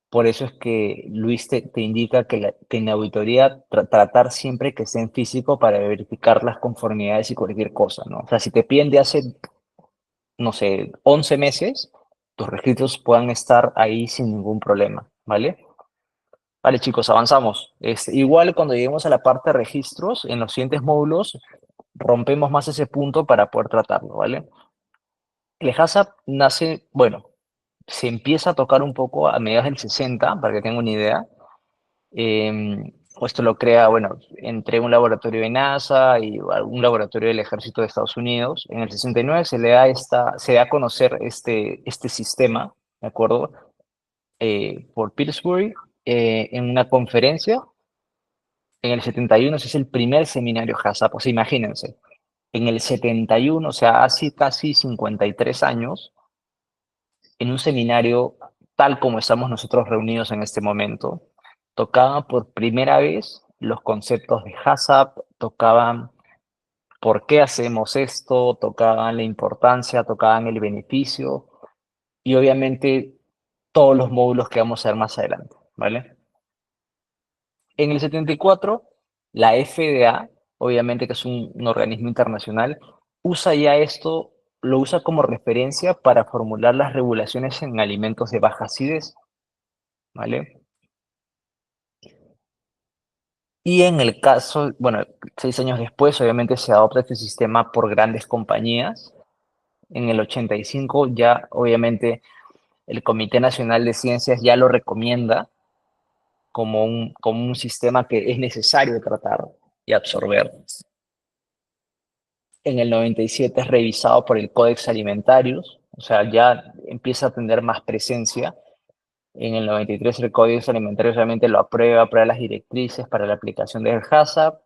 Por eso es que Luis te indica que, que en la auditoría tratar siempre que sea en físico para verificar las conformidades y cualquier cosa, ¿no? O sea, si te piden de hace, no sé, 11 meses, tus registros puedan estar ahí sin ningún problema, ¿vale? Vale, chicos, avanzamos. Igual cuando lleguemos a la parte de registros, en los siguientes módulos, rompemos más ese punto para poder tratarlo, ¿vale? El HACCP nace, bueno, se empieza a tocar un poco a mediados del 60, para que tengan una idea. Esto lo crea, bueno, entre un laboratorio de NASA y un laboratorio del Ejército de Estados Unidos. En el 69 se da a conocer este sistema, ¿de acuerdo? Por Pillsbury en una conferencia. En el 71 ese es el primer seminario HACCP, o sea, imagínense, en el 71, o sea, hace casi 53 años, en un seminario tal como estamos nosotros reunidos en este momento, tocaban por primera vez los conceptos de HACCP, tocaban por qué hacemos esto, tocaban la importancia, tocaban el beneficio y obviamente todos los módulos que vamos a ver más adelante, ¿vale? En el 74, la FDA, obviamente que es un organismo internacional, usa ya esto, lo usa como referencia para formular las regulaciones en alimentos de baja acidez, ¿vale? Y en el caso, bueno, 6 años después, obviamente se adopta este sistema por grandes compañías. En el 85 ya, obviamente, el Comité Nacional de Ciencias ya lo recomienda como un sistema que es necesario tratar y absorber. En el 97 es revisado por el Codex Alimentarius, o sea, ya empieza a tener más presencia. En el 93 el Codex Alimentarius realmente lo aprueba las directrices para la aplicación del HACCP.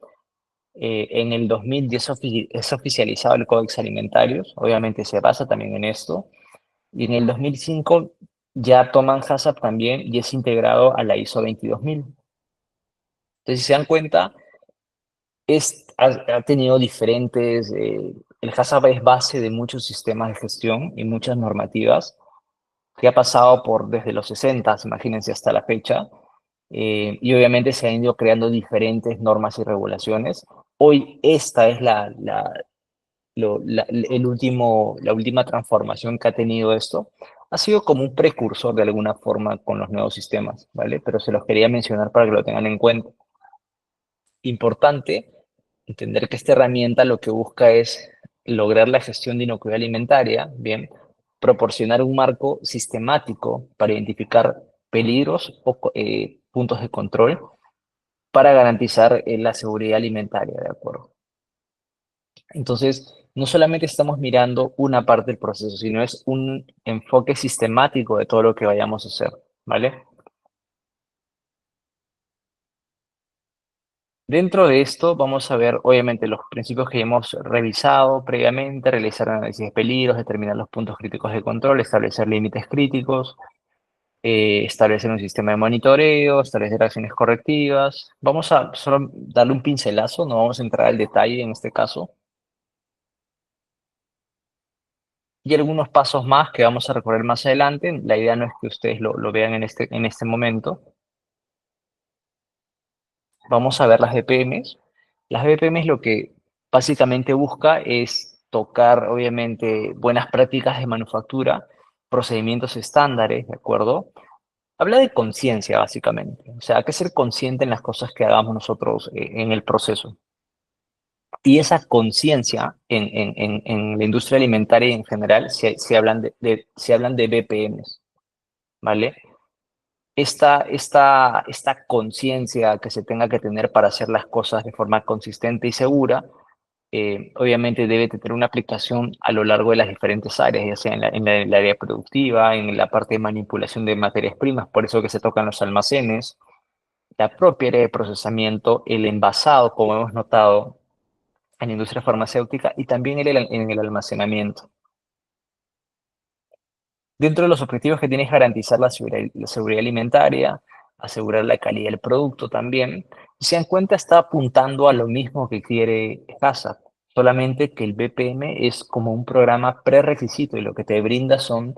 En el 2000 ya es oficializado el Codex Alimentarius, obviamente se basa también en esto. Y en el 2005 ya toman HACCP también y es integrado a la ISO 22000. Entonces, si se dan cuenta, ha tenido diferentes, el HACCP es base de muchos sistemas de gestión y muchas normativas que ha pasado por desde los 60, imagínense, hasta la fecha, y obviamente se han ido creando diferentes normas y regulaciones. Hoy esta es la última transformación que ha tenido esto. Ha sido como un precursor de alguna forma con los nuevos sistemas, ¿vale? Pero se los quería mencionar para que lo tengan en cuenta. Importante entender que esta herramienta lo que busca es lograr la gestión de inocuidad alimentaria, bien, proporcionar un marco sistemático para identificar peligros o puntos de control para garantizar la seguridad alimentaria, ¿de acuerdo? Entonces, no solamente estamos mirando una parte del proceso, sino es un enfoque sistemático de todo lo que vayamos a hacer, ¿vale? Dentro de esto vamos a ver, obviamente, los principios que hemos revisado previamente, realizar análisis de peligros, determinar los puntos críticos de control, establecer límites críticos, establecer un sistema de monitoreo, establecer acciones correctivas. Vamos a solo darle un pincelazo, no vamos a entrar al detalle en este caso. Y algunos pasos más que vamos a recorrer más adelante. La idea no es que ustedes lo vean en este momento. Vamos a ver las BPMs. Las BPMs lo que básicamente busca es tocar, obviamente, buenas prácticas de manufactura, procedimientos estándares, ¿de acuerdo? Habla de conciencia, básicamente. O sea, hay que ser consciente en las cosas que hagamos nosotros en el proceso. Y esa conciencia en la industria alimentaria y en general se hablan se hablan de BPMs, ¿vale? Esta conciencia que se tenga que tener para hacer las cosas de forma consistente y segura, obviamente debe tener una aplicación a lo largo de las diferentes áreas, ya sea en el área productiva, en la parte de manipulación de materias primas, por eso que se tocan los almacenes, la propia área de procesamiento, el envasado, como hemos notado en la industria farmacéutica, y también en el almacenamiento. Dentro de los objetivos que tienes garantizar la seguridad alimentaria, asegurar la calidad del producto también. Si en cuenta está apuntando a lo mismo que quiere HACCP, solamente que el BPM es como un programa prerequisito y lo que te brinda son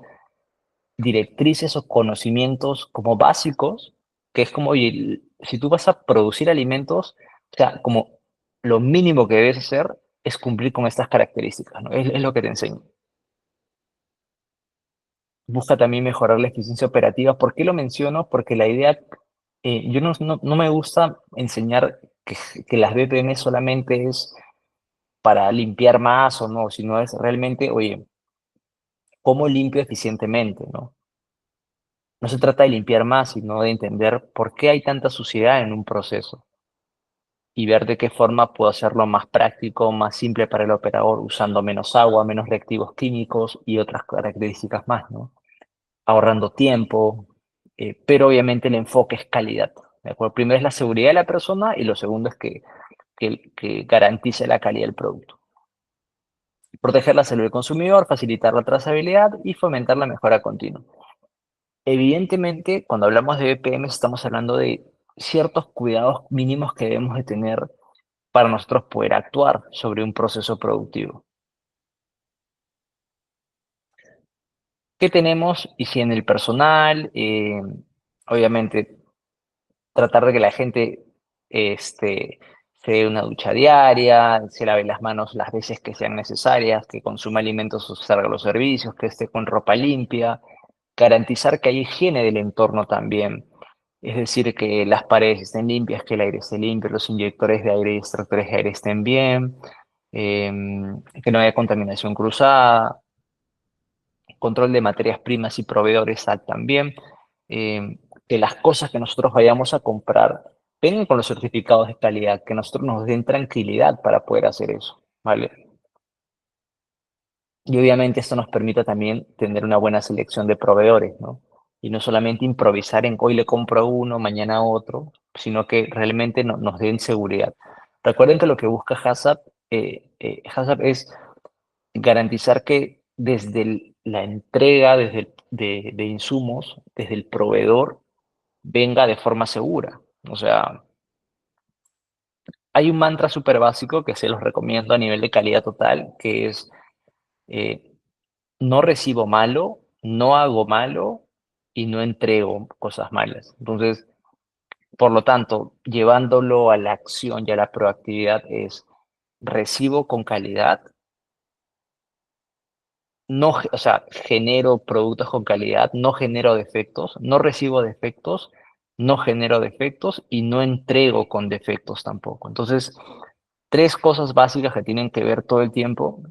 directrices o conocimientos como básicos, que es como, oye, si tú vas a producir alimentos, o sea, como lo mínimo que debes hacer es cumplir con estas características, ¿no? Es lo que te enseño. Busca también mejorar la eficiencia operativa. ¿Por qué lo menciono? Porque la idea, yo no me gusta enseñar que las BPM solamente es para limpiar más o no, sino es realmente, oye, ¿cómo limpio eficientemente, no? No se trata de limpiar más, sino de entender por qué hay tanta suciedad en un proceso y ver de qué forma puedo hacerlo más práctico, más simple para el operador, usando menos agua, menos reactivos químicos y otras características más, ¿no? Ahorrando tiempo, pero obviamente el enfoque es calidad. ¿De acuerdo? Primero es la seguridad de la persona y lo segundo es que garantice la calidad del producto. Proteger la salud del consumidor, facilitar la trazabilidad y fomentar la mejora continua. Evidentemente, cuando hablamos de BPM, estamos hablando de ciertos cuidados mínimos que debemos de tener para nosotros poder actuar sobre un proceso productivo. ¿Qué tenemos? Higiene del personal, obviamente tratar de que la gente se dé una ducha diaria, se lave las manos las veces que sean necesarias, que consuma alimentos o salga a los servicios, que esté con ropa limpia, garantizar que hay higiene del entorno también. Es decir, que las paredes estén limpias, que el aire esté limpio, los inyectores de aire y extractores de aire estén bien, que no haya contaminación cruzada, control de materias primas y proveedores también, que las cosas que nosotros vayamos a comprar vengan con los certificados de calidad, que nosotros nos den tranquilidad para poder hacer eso, ¿vale? Y obviamente esto nos permite también tener una buena selección de proveedores, ¿no? Y no solamente improvisar en hoy le compro uno, mañana otro, sino que realmente nos den seguridad. Recuerden que lo que busca HACCP, HACCP es garantizar que desde la entrega de insumos, desde el proveedor, venga de forma segura. O sea, hay un mantra súper básico que se los recomiendo a nivel de calidad total, que es eh, no recibo malo, no hago malo y no entrego cosas malas. Entonces, por lo tanto, llevándolo a la acción y a la proactividad es recibo con calidad, no, o sea, genero productos con calidad, no genero defectos, no recibo defectos, no genero defectos y no entrego con defectos tampoco. Entonces, tres cosas básicas que tienen que ver todo el tiempo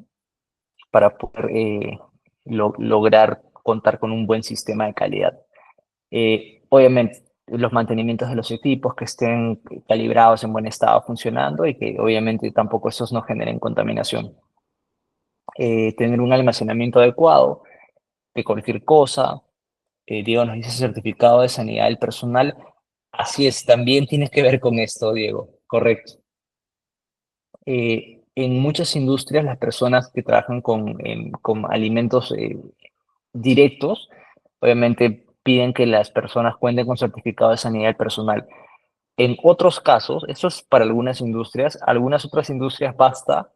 para poder lograr contar con un buen sistema de calidad. Obviamente, los mantenimientos de los equipos que estén calibrados en buen estado funcionando y que obviamente tampoco estos no generen contaminación. Tener un almacenamiento adecuado de cualquier cosa. Diego nos dice certificado de sanidad del personal. Así es, también tienes que ver con esto, Diego, correcto. En muchas industrias, las personas que trabajan con alimentos directos, obviamente piden que las personas cuenten con certificado de sanidad del personal. En otros casos, eso es para algunas otras industrias basta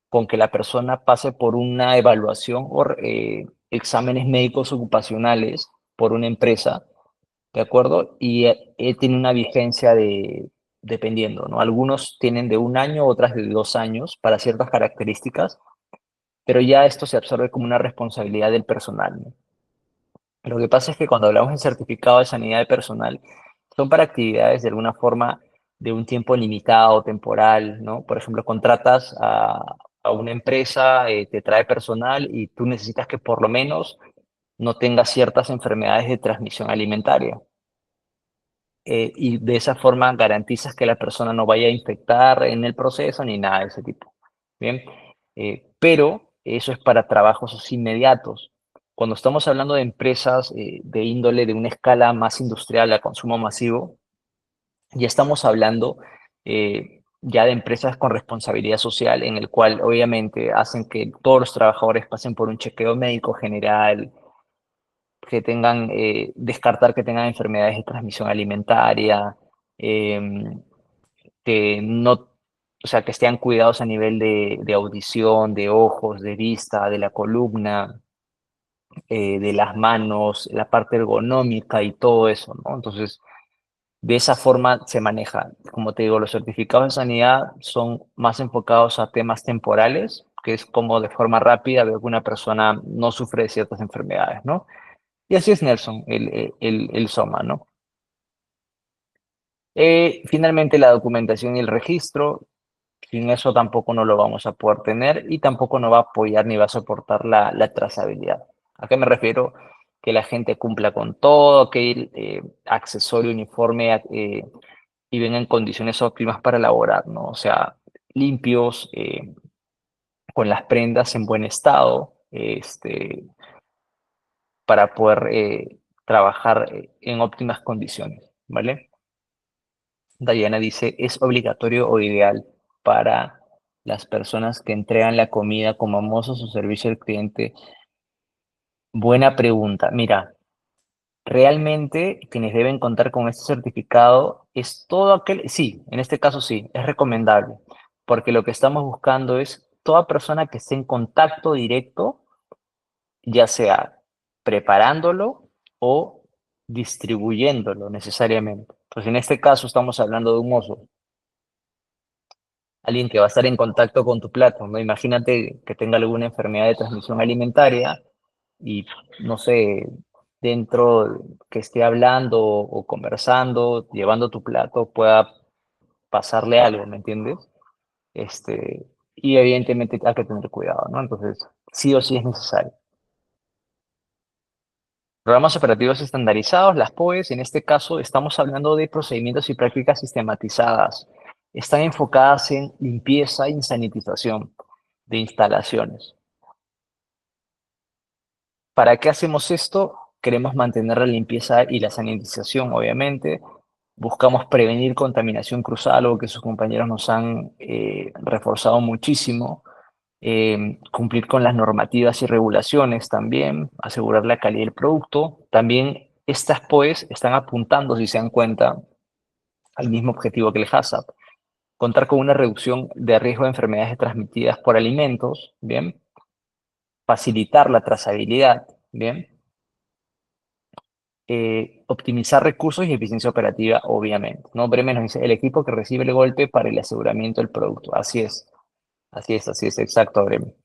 con que la persona pase por una evaluación o exámenes médicos ocupacionales por una empresa, ¿de acuerdo? Y tiene una vigencia dependiendo, ¿no? Algunos tienen de 1 año, otras de 2 años para ciertas características, pero ya esto se absorbe como una responsabilidad del personal, ¿no? Lo que pasa es que cuando hablamos de certificado de sanidad de personal, son para actividades de alguna forma de un tiempo limitado, temporal, ¿no? Por ejemplo, contratas a una empresa, te trae personal y tú necesitas que por lo menos no tenga ciertas enfermedades de transmisión alimentaria. Y de esa forma garantizas que la persona no vaya a infectar en el proceso ni nada de ese tipo. Bien, pero eso es para trabajos inmediatos. Cuando estamos hablando de empresas de índole de una escala más industrial a consumo masivo, ya estamos hablando ya de empresas con responsabilidad social, en el cual obviamente hacen que todos los trabajadores pasen por un chequeo médico general, que tengan, descartar que tengan enfermedades de transmisión alimentaria, que no, o sea, que estén cuidados a nivel de audición, de ojos, de vista, de la columna, de las manos, la parte ergonómica y todo eso, ¿no? Entonces, de esa forma se maneja. Como te digo, los certificados de sanidad son más enfocados a temas temporales, que es como de forma rápida veo que una persona no sufre de ciertas enfermedades, ¿no? Y así es Nelson, el SOMA, ¿no? Finalmente, la documentación y el registro, sin eso tampoco no lo vamos a poder tener y tampoco nos va a apoyar ni va a soportar la trazabilidad. ¿A qué me refiero? Que la gente cumpla con todo, que el accesorio uniforme y venga en condiciones óptimas para elaborar, ¿no? O sea, limpios, con las prendas en buen estado, para poder trabajar en óptimas condiciones, ¿vale? Diana dice, ¿es obligatorio o ideal para las personas que entregan la comida como mozos o servicio al cliente? Buena pregunta. Mira, realmente quienes deben contar con este certificado es todo aquel, sí, en este caso sí, es recomendable, porque lo que estamos buscando es toda persona que esté en contacto directo, ya sea preparándolo o distribuyéndolo necesariamente. Pues en este caso estamos hablando de un mozo, alguien que va a estar en contacto con tu plato, ¿no? Imagínate que tenga alguna enfermedad de transmisión alimentaria y, no sé, dentro que esté hablando o conversando, llevando tu plato, pueda pasarle algo, ¿me entiendes? Y evidentemente hay que tener cuidado, ¿no? Entonces, sí o sí es necesario. Programas operativos estandarizados, las POEs, en este caso estamos hablando de procedimientos y prácticas sistematizadas. Están enfocadas en limpieza y sanitización de instalaciones. ¿Para qué hacemos esto? Queremos mantener la limpieza y la sanitización, obviamente. Buscamos prevenir contaminación cruzada, algo que sus compañeros nos han reforzado muchísimo. Cumplir con las normativas y regulaciones también, asegurar la calidad del producto. También estas POEs están apuntando, si se dan cuenta, al mismo objetivo que el HACCP. Contar con una reducción de riesgo de enfermedades transmitidas por alimentos, ¿bien? Facilitar la trazabilidad, ¿bien? Optimizar recursos y eficiencia operativa, obviamente, ¿no? Bremen nos dice, el equipo que recibe el golpe para el aseguramiento del producto. Así es, exacto, Bremen.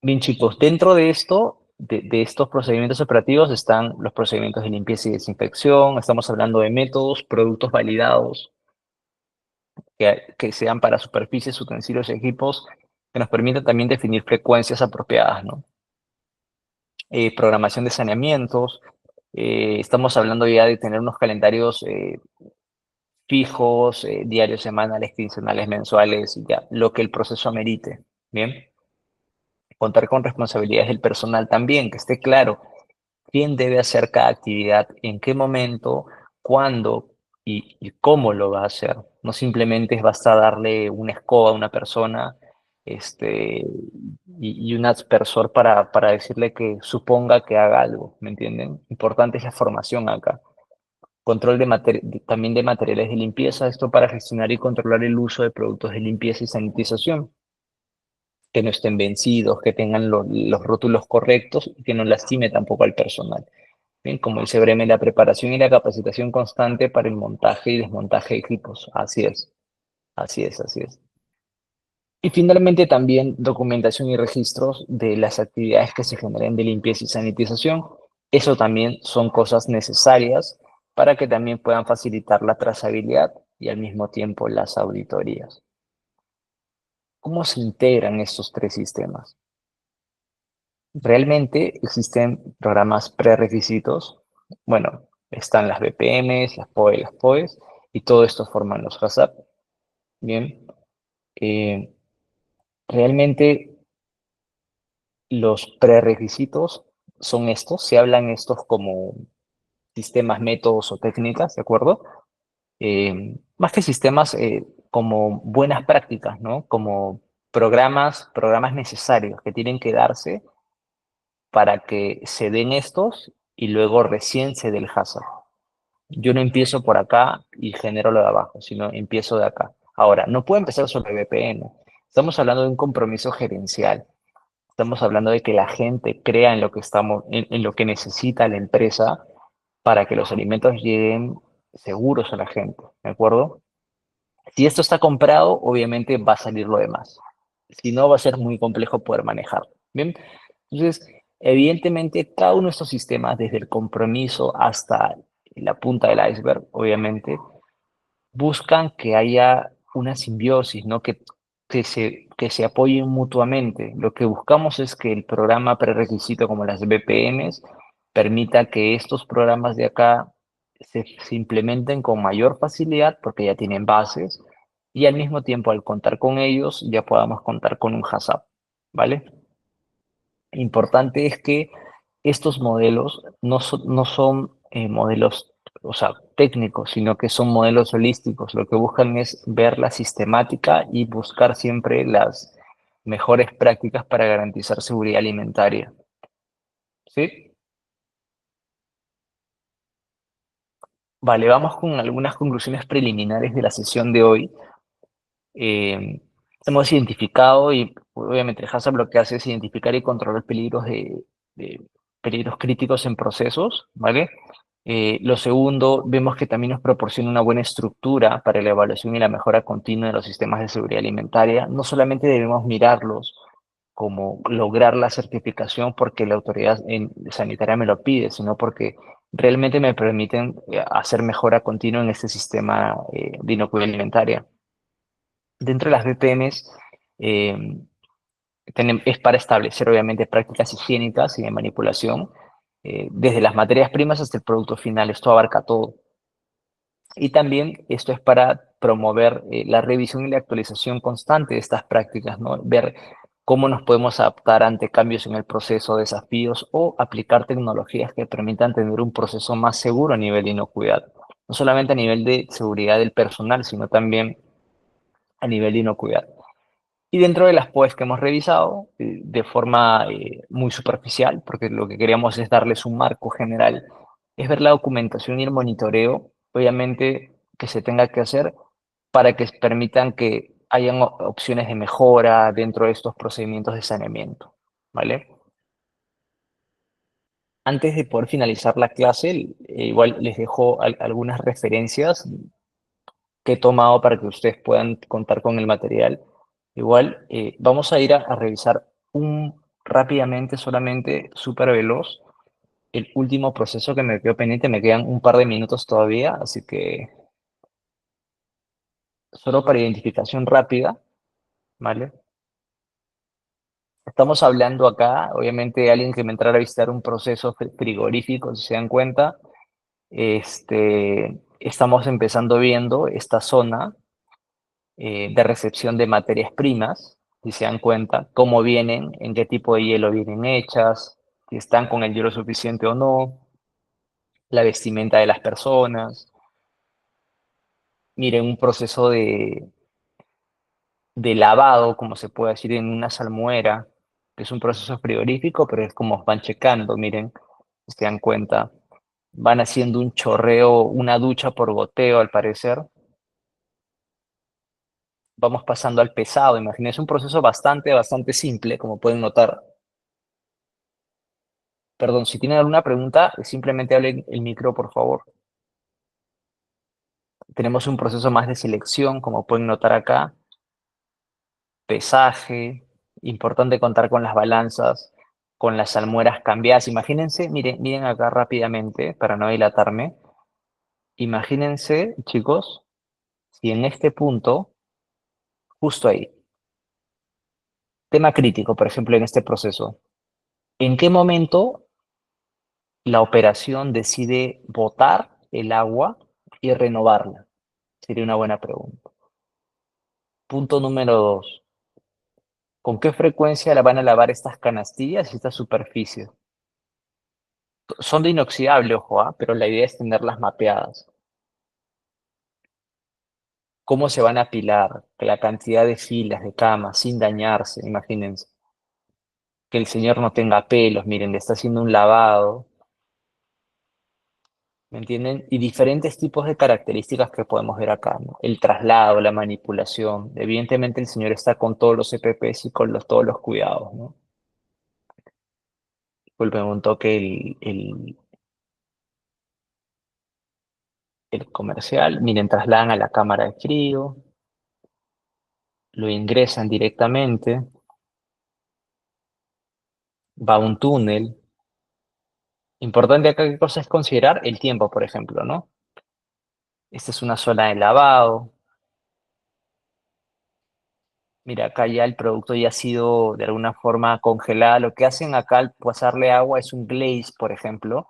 Bien, chicos, dentro de esto, de estos procedimientos operativos están los procedimientos de limpieza y desinfección, estamos hablando de métodos, productos validados que sean para superficies, utensilios y equipos, que nos permitan también definir frecuencias apropiadas, ¿no? Programación de saneamientos, estamos hablando ya de tener unos calendarios fijos, diarios, semanales, quincenales, mensuales, ya, lo que el proceso amerite, ¿bien? Contar con responsabilidades del personal también, que esté claro quién debe hacer cada actividad, en qué momento, cuándo y cómo lo va a hacer. No simplemente basta darle una escoba a una persona y un aspersor para decirle que suponga que haga algo, ¿me entienden? Importante es la formación acá. Control también de materiales de limpieza, esto para gestionar y controlar el uso de productos de limpieza y sanitización, que no estén vencidos, que tengan los rótulos correctos y que no lastime tampoco al personal. Bien, como dice Bremen, la preparación y la capacitación constante para el montaje y desmontaje de equipos. Así es, así es, así es. Y finalmente también documentación y registros de las actividades que se generen de limpieza y sanitización. Eso también son cosas necesarias para que también puedan facilitar la trazabilidad y al mismo tiempo las auditorías. ¿Cómo se integran estos tres sistemas? Realmente existen programas prerequisitos. Bueno, están las BPMs, las POE, las POEs, y todo esto forman los HACCP. Bien, eh, realmente los prerequisitos son estos, se hablan estos como sistemas, métodos o técnicas, ¿de acuerdo? Más que sistemas, como buenas prácticas, ¿no? Como programas necesarios que tienen que darse para que se den estos y luego recién se dé el hazard. Yo no empiezo por acá y genero lo de abajo, sino empiezo de acá. Ahora, no puedo empezar sobre VPN. Estamos hablando de un compromiso gerencial. Estamos hablando de que la gente crea en lo que en lo que necesita la empresa para que los alimentos lleguen seguros a la gente, ¿de acuerdo? Si esto está comprado, obviamente va a salir lo demás. Si no, va a ser muy complejo poder manejar. Bien, entonces, evidentemente, cada uno de estos sistemas, desde el compromiso hasta la punta del iceberg, obviamente, buscan que haya una simbiosis, ¿no? Que se apoyen mutuamente. Lo que buscamos es que el programa prerequisito como las VPNs permita que estos programas de acá se implementen con mayor facilidad porque ya tienen bases y al mismo tiempo al contar con ellos ya podamos contar con un HACCP, ¿vale? Importante es que estos modelos no son modelos, o sea, técnicos, sino que son modelos holísticos. Lo que buscan es ver la sistemática y buscar siempre las mejores prácticas para garantizar seguridad alimentaria. ¿Sí? Vale, vamos con algunas conclusiones preliminares de la sesión de hoy. Eh, Hemos identificado y obviamente el HACCP lo que hace es identificar y controlar peligros de peligros críticos en procesos, ¿vale? Lo segundo, vemos que también nos proporciona una buena estructura para la evaluación y la mejora continua de los sistemas de seguridad alimentaria. No solamente debemos mirarlos como lograr la certificación porque la autoridad sanitaria me lo pide, sino porque realmente me permiten hacer mejora continua en este sistema de inocuidad alimentaria. Dentro de las VPNs, eh, es para establecer obviamente prácticas higiénicas y de manipulación, desde las materias primas hasta el producto final. Esto abarca todo. Y también esto es para promover la revisión y la actualización constante de estas prácticas, ¿no? Ver cómo nos podemos adaptar ante cambios en el proceso, desafíos o aplicar tecnologías que permitan tener un proceso más seguro a nivel de inocuidad. No solamente a nivel de seguridad del personal, sino también a nivel de inocuidad. Y dentro de las POEs que hemos revisado, de forma muy superficial, porque lo que queríamos es darles un marco general, es ver la documentación y el monitoreo, obviamente, que se tenga que hacer para que permitan que hayan opciones de mejora dentro de estos procedimientos de saneamiento, ¿vale? Antes de poder finalizar la clase, igual les dejo algunas referencias que he tomado para que ustedes puedan contar con el material. Igual, vamos a ir a revisar rápidamente, solamente súper veloz, el último proceso que me quedó pendiente. Me quedan un par de minutos todavía, así que solo para identificación rápida, ¿vale? Estamos hablando acá, obviamente, de alguien que me entrara a visitar un proceso frigorífico, si se dan cuenta. Estamos empezando viendo esta zona de recepción de materias primas, si se dan cuenta, cómo vienen, en qué tipo de hielo vienen hechas, si están con el hielo suficiente o no, la vestimenta de las personas. Miren, un proceso de lavado, como se puede decir, en una salmuera, que es un proceso frigorífico, pero es como van checando, miren, si se dan cuenta, van haciendo un chorreo, una ducha por goteo, al parecer. Vamos pasando al pesado. Imagínense un proceso bastante simple, como pueden notar. Perdón, si tienen alguna pregunta, simplemente hablen el micro, por favor. Tenemos un proceso más de selección, como pueden notar acá. Pesaje, importante contar con las balanzas, con las salmueras cambiadas. Imagínense, miren acá rápidamente, para no dilatarme. Imagínense, chicos, si en este punto, justo ahí, tema crítico, por ejemplo, en este proceso, ¿en qué momento la operación decide botar el agua y renovarla? Sería una buena pregunta. Punto número 2. ¿Con qué frecuencia la van a lavar estas canastillas y estas superficies? Son de inoxidable, ojo, pero la idea es tenerlas mapeadas. cómo se van a apilar, la cantidad de filas de camas sin dañarse, imagínense. Que el señor no tenga pelos, miren, le está haciendo un lavado, ¿me entienden? Y diferentes tipos de características que podemos ver acá, ¿no? El traslado, la manipulación. Evidentemente el señor está con todos los EPPs y con todos los cuidados, ¿no? Disculpen un toque el comercial. Miren, trasladan a la cámara de frío, lo ingresan directamente, va a un túnel. Importante acá, ¿qué cosa es considerar? El tiempo, por ejemplo, ¿no? Esta es una zona de lavado. Mira, acá ya el producto ya ha sido de alguna forma congelado. Lo que hacen acá al pasarle agua es un glaze, por ejemplo.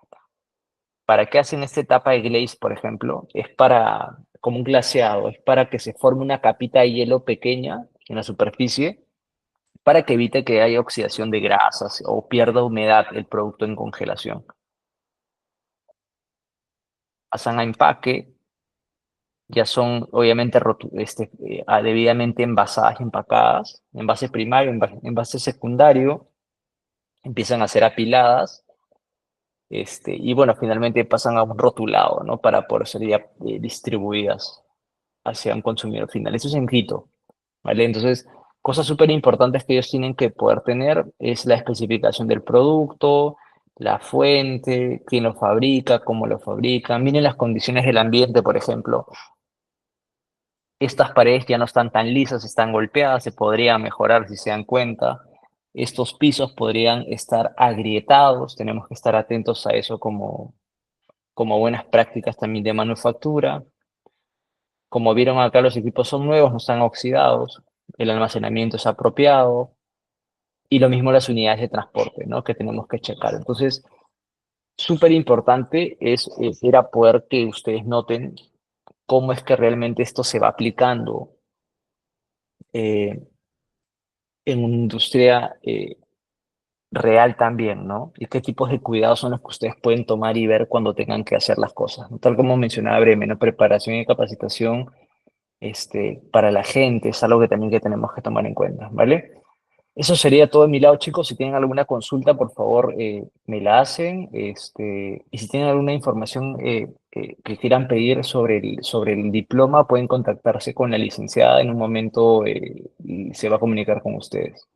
¿Para qué hacen esta etapa de glaze, por ejemplo? Es para, como un glaseado, es para que se forme una capita de hielo pequeña en la superficie para que evite que haya oxidación de grasas o pierda humedad el producto en congelación. Pasan a empaque, ya son obviamente debidamente envasadas y empacadas, envase primario, envase secundario, empiezan a ser apiladas, y bueno, finalmente pasan a un rotulado, ¿no? Para poder ser ya distribuidas hacia un consumidor final. Eso es en Quito, ¿vale? Entonces, cosas súper importantes que ellos tienen que poder tener es la especificación del producto, la fuente, quién lo fabrica, cómo lo fabrica. Miren las condiciones del ambiente, por ejemplo. Estas paredes ya no están tan lisas, están golpeadas, se podría mejorar si se dan cuenta. Estos pisos podrían estar agrietados, tenemos que estar atentos a eso como buenas prácticas también de manufactura. Como vieron acá, los equipos son nuevos, no están oxidados, el almacenamiento es apropiado y lo mismo las unidades de transporte, ¿no? Que tenemos que checar. Entonces, súper importante era poder que ustedes noten cómo es que realmente esto se va aplicando eh, en una industria real también, ¿no? Y qué tipos de cuidados son los que ustedes pueden tomar y ver cuando tengan que hacer las cosas, ¿no? Tal como mencionaba Bremen, ¿no? Preparación y capacitación para la gente es algo que también que tenemos que tomar en cuenta, ¿vale? Eso sería todo de mi lado, chicos. Si tienen alguna consulta, por favor, me la hacen. Y si tienen alguna información que quieran pedir sobre el diploma, pueden contactarse con la licenciada en un momento y se va a comunicar con ustedes.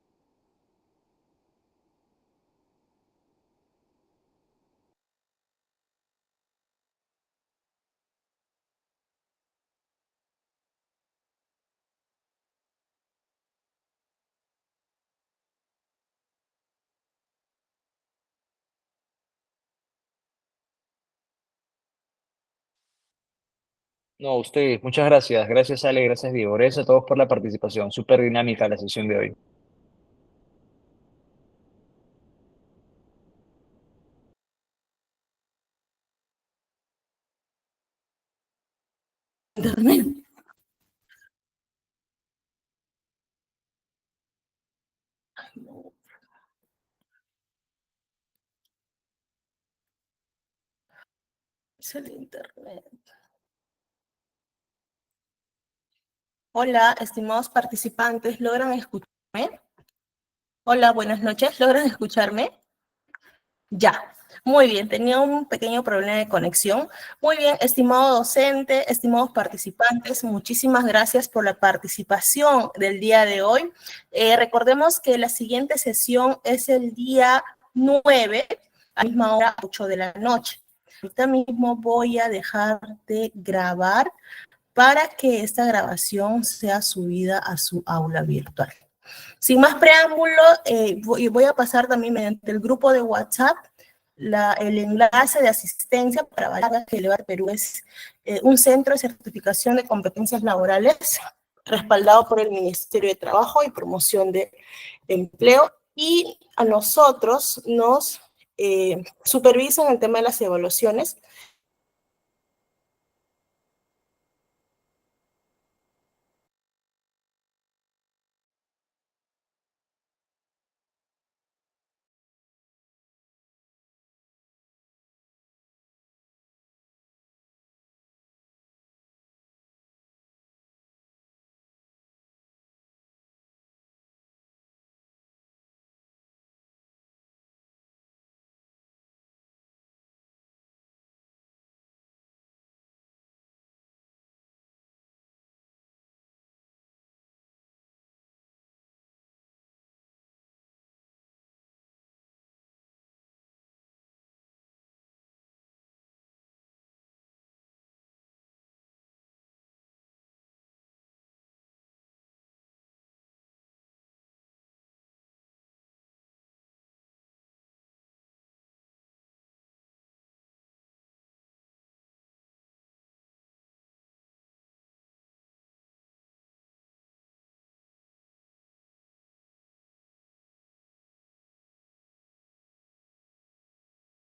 No, ustedes, muchas gracias. Gracias, Ale, gracias, Diego. Gracias a todos por la participación. Súper dinámica la sesión de hoy. Internet. Es el internet. Hola, estimados participantes, ¿logran escucharme? Hola, buenas noches, ¿logran escucharme? Ya, muy bien, tenía un pequeño problema de conexión. Muy bien, estimado docente, estimados participantes, muchísimas gracias por la participación del día de hoy. Recordemos que la siguiente sesión es el día 9, a la misma hora, 8 de la noche. Ahorita mismo voy a dejar de grabar para que esta grabación sea subida a su aula virtual. Sin más preámbulo, voy a pasar también mediante el grupo de WhatsApp el enlace de asistencia para Vallarta, que Elevar Perú es un centro de certificación de competencias laborales respaldado por el Ministerio de Trabajo y Promoción de Empleo, y a nosotros nos supervisan el tema de las evaluaciones